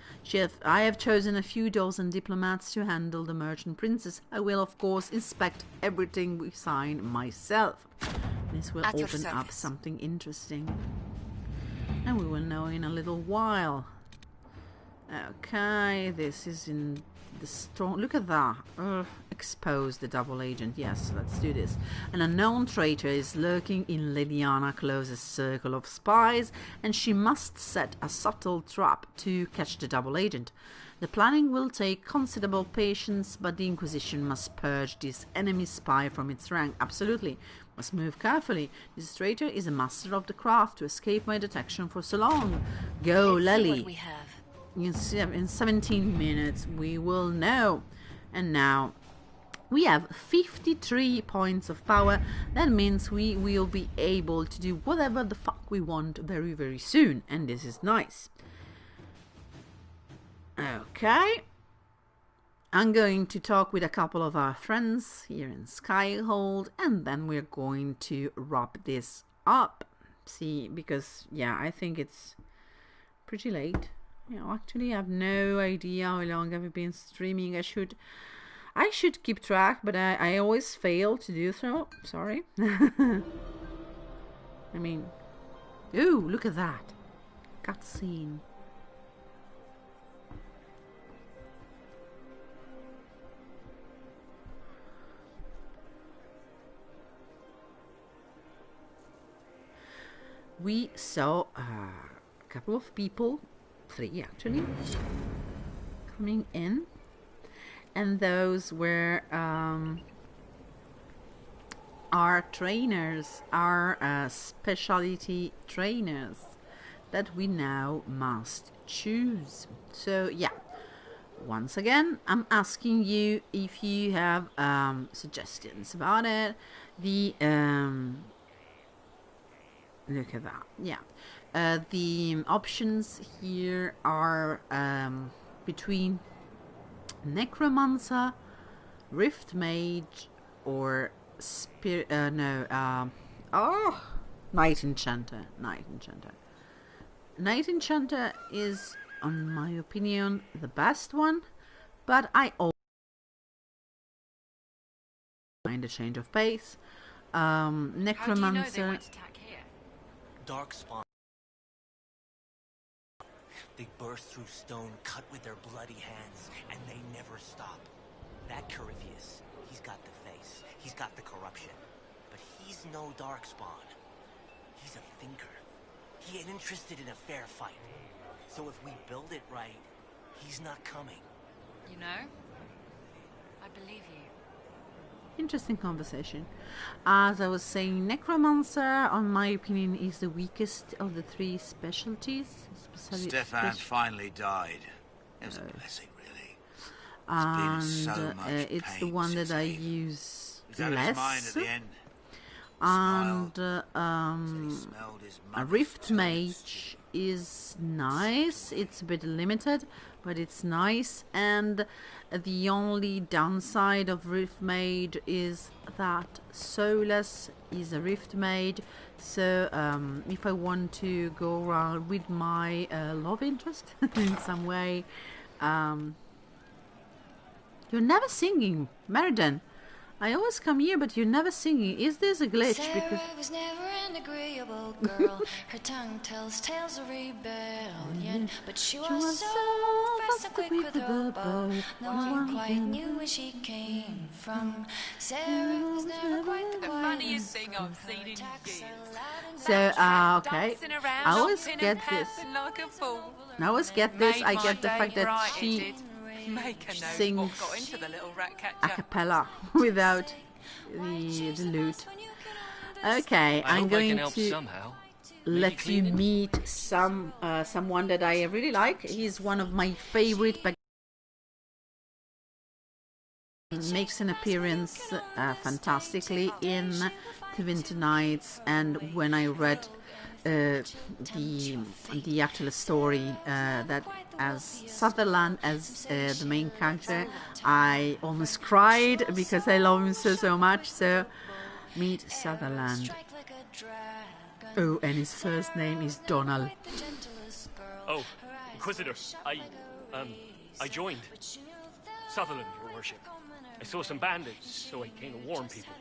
I have chosen a few dozen diplomats to handle the merchant princes. I will, of course, inspect everything we sign myself. This will open up something interesting. And we will know in a little while. Okay, this is in the storm. Look at that. Expose the double agent. Yes, let's do this. An unknown traitor is lurking in Liliana Close's circle of spies, and she must set a subtle trap to catch the double agent. The planning will take considerable patience, but the Inquisition must purge this enemy spy from its rank. Absolutely. Must move carefully. This traitor is a master of the craft to escape my detection for so long. Go, Lily. In 17 minutes we will know. And now we have 53 points of power. That means we will be able to do whatever the fuck we want very, very soon, and this is nice. Okay, I'm going to talk with a couple of our friends here in Skyhold, and then we're going to wrap this up. See, because yeah, I think it's pretty late. You know, actually, I have no idea how long I've been streaming. I should keep track, but I always fail to do so. Sorry. I mean, ooh, look at that cutscene. We saw a couple of people. 3 actually coming in, and those were our trainers, our specialty trainers that we now must choose. So yeah, once again I'm asking you if you have suggestions about it. The look at that. Yeah. The options here are between Necromancer, Rift Mage, or Night Enchanter. Night Enchanter is, in my opinion, the best one, but I also find a change of pace. Necromancer. How do you know they won't attack here? Darkspawn. They burst through stone, cut with their bloody hands, and they never stop. That Corypheus, he's got the face, he's got the corruption, but he's no Darkspawn. He's a thinker. He ain't interested in a fair fight. So if we build it right, he's not coming. You know, I believe you. Interesting conversation. As I was saying, Necromancer, on my opinion, is the weakest of the three specialties. Stefan finally died. It was a blessing, really. And so much it's the pain one that I since he use was out of his mind less. at the end. And Smelled his a mother's Rift toes. Mage is nice. It's a bit limited, but it's nice. And the only downside of Rift Mage is that Soulless is a Rift Mage. So if I want to go around with my love interest in some way, you're never singing, Meriden. I always come here, but you're never singing. Is this a glitch? Sarah was never an agreeable girl. Her tongue tells tales of rebellion, but she was so fast and quick with her bow. No one quite knew where she came from. Sarah was never quite the funniest thing I've seen in years. So, okay. I always get this. I always get this. I get the fact that she sings what got into the little rat catcher. a cappella without the lute. Okay, I'm going to let you meet someone that I really like. He's one of my favorite. Makes an appearance fantastically in the Winter Nights, and when I read the actual story that as Sutherland as the main character, I almost cried because I love him so much. So meet Sutherland. Oh, and his first name is Donald. Oh, Inquisitor, I joined. Sutherland, your worship. I saw some bandits, so I came to warn people.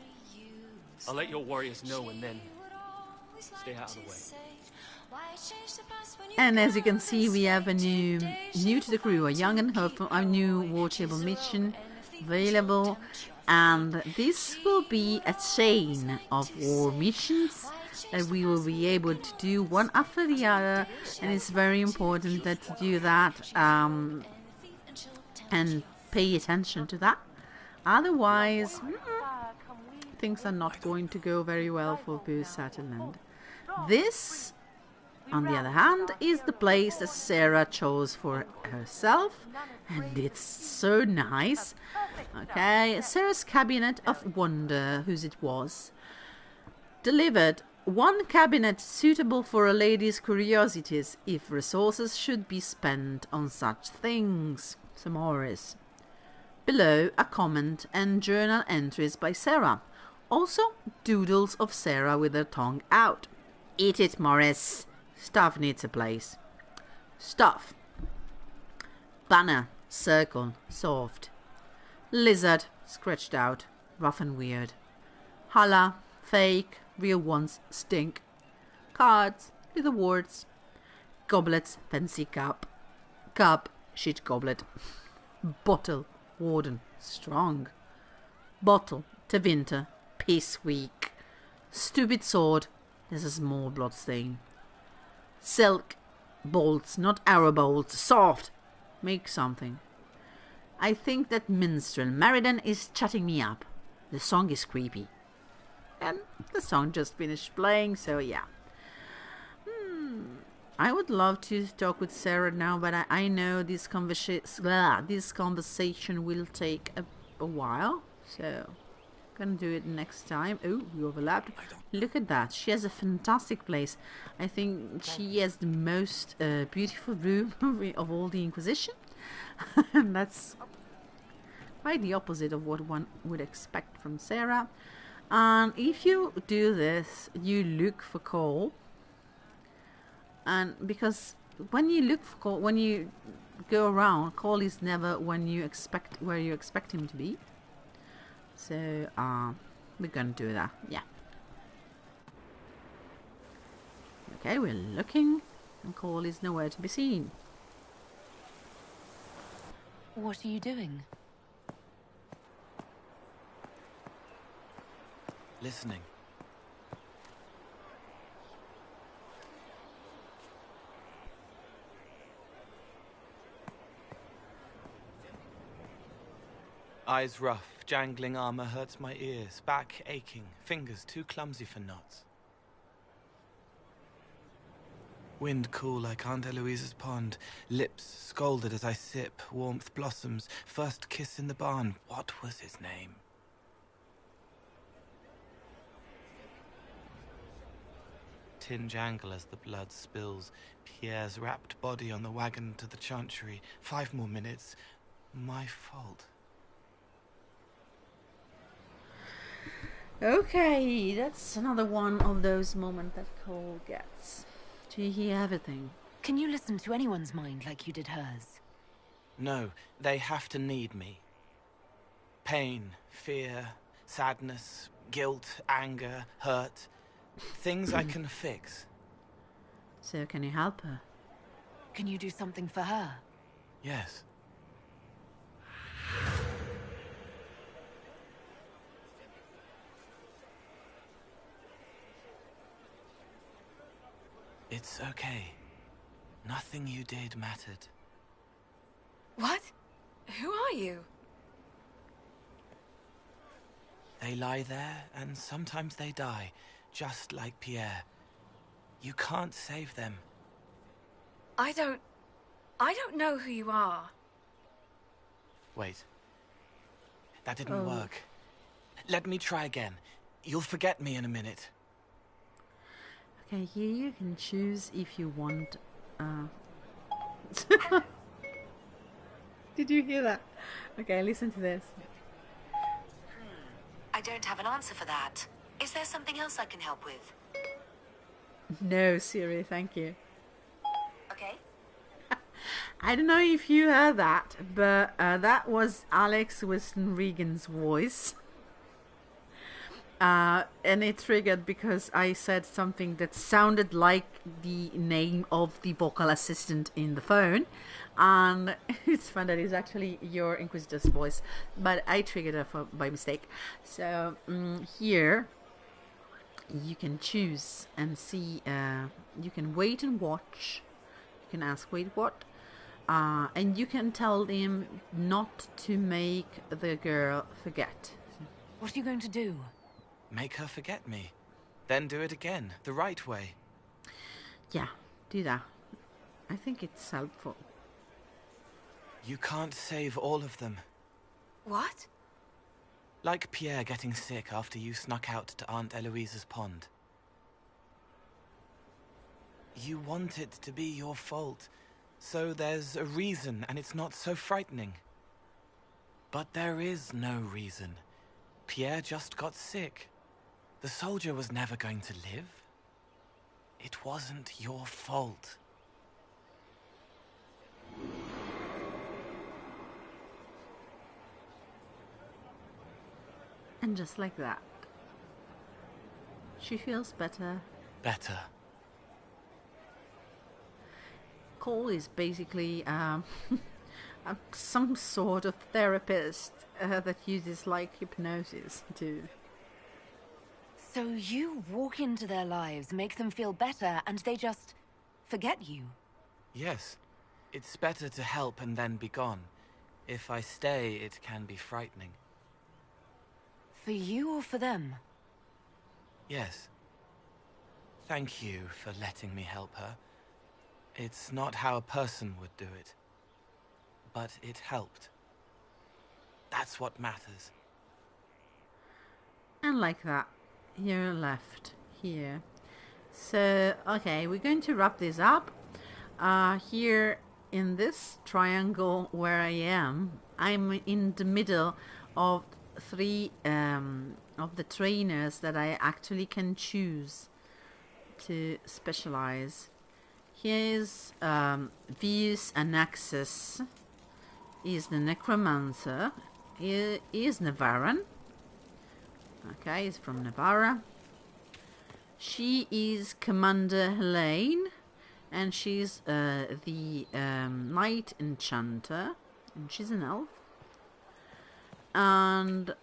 I'll let your warriors know and then stay out of the way. And as you can see, we have a new to the crew, a young and hopeful, a new war table mission available, and this will be a chain of war missions that we will be able to do one after the other, and it's very important that you do that and pay attention to that. Otherwise, things are not going to go very well for Boo Sutherland. This, on the other hand, is the place that Sarah chose for herself, and it's so nice. Okay, Sarah's Cabinet of Wonder, whose it was, delivered one cabinet suitable for a lady's curiosities if resources should be spent on such things. Sir Morris. Below, a comment and journal entries by Sarah. Also, doodles of Sarah with her tongue out. Eat it, Morris. Stuff needs a place. Stuff. Banner, circle, soft. Lizard, scratched out, rough and weird. Holla, fake, real ones, stink. Cards, little words. Goblets, fancy cup. Cup, shit goblet. Bottle, warden, strong. Bottle, to winter, peace weak. Stupid sword, there's a small blood stain. Silk, bolts, not arrow bolts, soft. Make something. I think that minstrel Meriden is chatting me up. The song is creepy. And the song just finished playing, so yeah. I would love to talk with Sarah now, but I know this conversation will take a while, so Gonna do it next time. Oh, we overlapped. Look at that. She has a fantastic place. I think she has the most beautiful room of all the Inquisition. And that's quite the opposite of what one would expect from Sarah. And if you do this, you look for Cole. And because when you look for Cole, when you go around, Cole is never when you expect where you expect him to be. So we're gonna do that. Yeah. Okay, we're looking, and Cole is nowhere to be seen. What are you doing? Listening. Eyes rough, jangling armor hurts my ears, back aching, fingers too clumsy for knots. Wind cool like Aunt Eloise's pond, lips scalded as I sip, warmth blossoms, first kiss in the barn, what was his name? Tin jangle as the blood spills, Pierre's wrapped body on the wagon to the chantry, 5 more minutes, my fault. Okay, that's another one of those moments that Cole gets to hear everything. Can you listen to anyone's mind like you did hers? No, they have to need me. Pain, fear, sadness, guilt, anger, hurt. Things I can fix. So can you help her? Can you do something for her? Yes. It's okay. Nothing you did mattered. What? Who are you? They lie there, and sometimes they die, just like Pierre. You can't save them. I don't know who you are. Wait. That didn't work. Let me try again. You'll forget me in a minute. Okay, here you can choose if you want. Did you hear that? Okay, listen to this. I don't have an answer for that. Is there something else I can help with? No, Siri, thank you. Okay. I don't know if you heard that, but that was Alex Winston Regan's voice. And it triggered because I said something that sounded like the name of the vocal assistant in the phone, and it's fun that it's actually your Inquisitor's voice, but I triggered it by mistake. So here you can choose and see. You can wait and watch. You can ask wait what, and you can tell him not to make the girl forget. What are you going to do? Make her forget me. Then do it again, the right way. Yeah, do that. I think it's helpful. You can't save all of them. What? Like Pierre getting sick after you snuck out to Aunt Eloise's pond. You want it to be your fault, so there's a reason and it's not so frightening. But there is no reason. Pierre just got sick. The soldier was never going to live. It wasn't your fault. And just like that, she feels better. Better. Cole is basically some sort of therapist that uses like hypnosis to... So you walk into their lives, make them feel better, and they just forget you? Yes. It's better to help and then be gone. If I stay, it can be frightening. For you or for them? Yes. Thank you for letting me help her. It's not how a person would do it. But it helped. That's what matters. and like that. You're left here. So, okay, we're going to wrap this up. Here in this triangle where I am, I'm in the middle of 3 of the trainers that I actually can choose to specialize. Here's Vius Anaxis. Is the Necromancer. He is Navaran. Okay, he's from Navarra. She is Commander Helene, and she's the Knight Enchanter, and she's an elf. And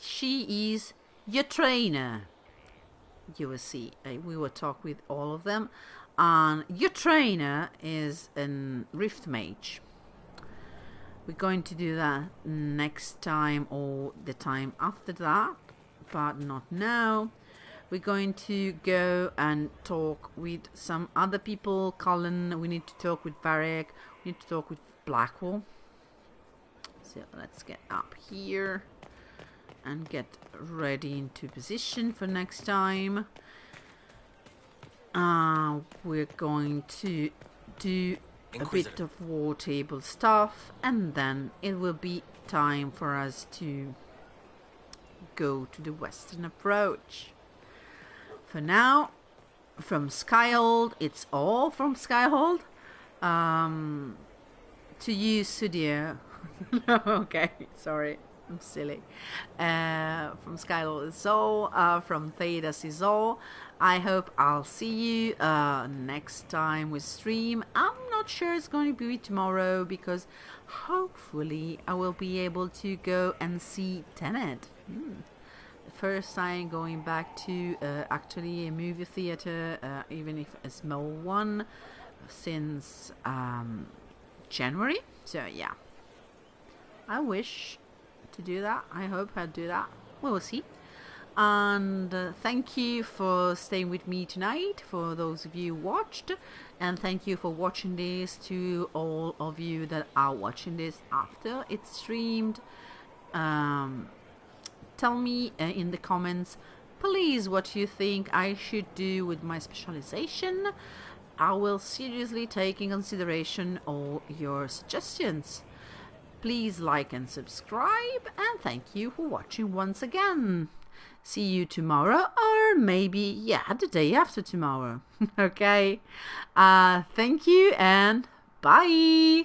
she is your trainer. You will see. We will talk with all of them. And your trainer is a Rift Mage. We're going to do that next time or the time after that, but not now. We're going to go and talk with some other people. Colin, we need to talk with Varric. We need to talk with Blackwall. So let's get up here and get ready into position for next time. We're going to do a bit of war table stuff, and then it will be time for us to go to the western approach. For now, from Skyhold, it's all from Skyhold. To you, Sudir. Okay, sorry, I'm silly. From Skyhold is all. From Thedas is all. I hope I'll see you next time we stream. I'm not sure it's going to be tomorrow, because hopefully I will be able to go and see Tenet. First time going back to actually a movie theater, even if a small one, since January. So yeah, I wish to do that. I hope I'll do that. We will see. And thank you for staying with me tonight, for those of you who watched, and thank you for watching this to all of you that are watching this after it's streamed. Tell me in the comments, please, what you think I should do with my specialization. I will seriously take in consideration all your suggestions. Please like and subscribe, and thank you for watching once again. See you tomorrow, or maybe, yeah, the day after tomorrow. Okay? Thank you, and bye!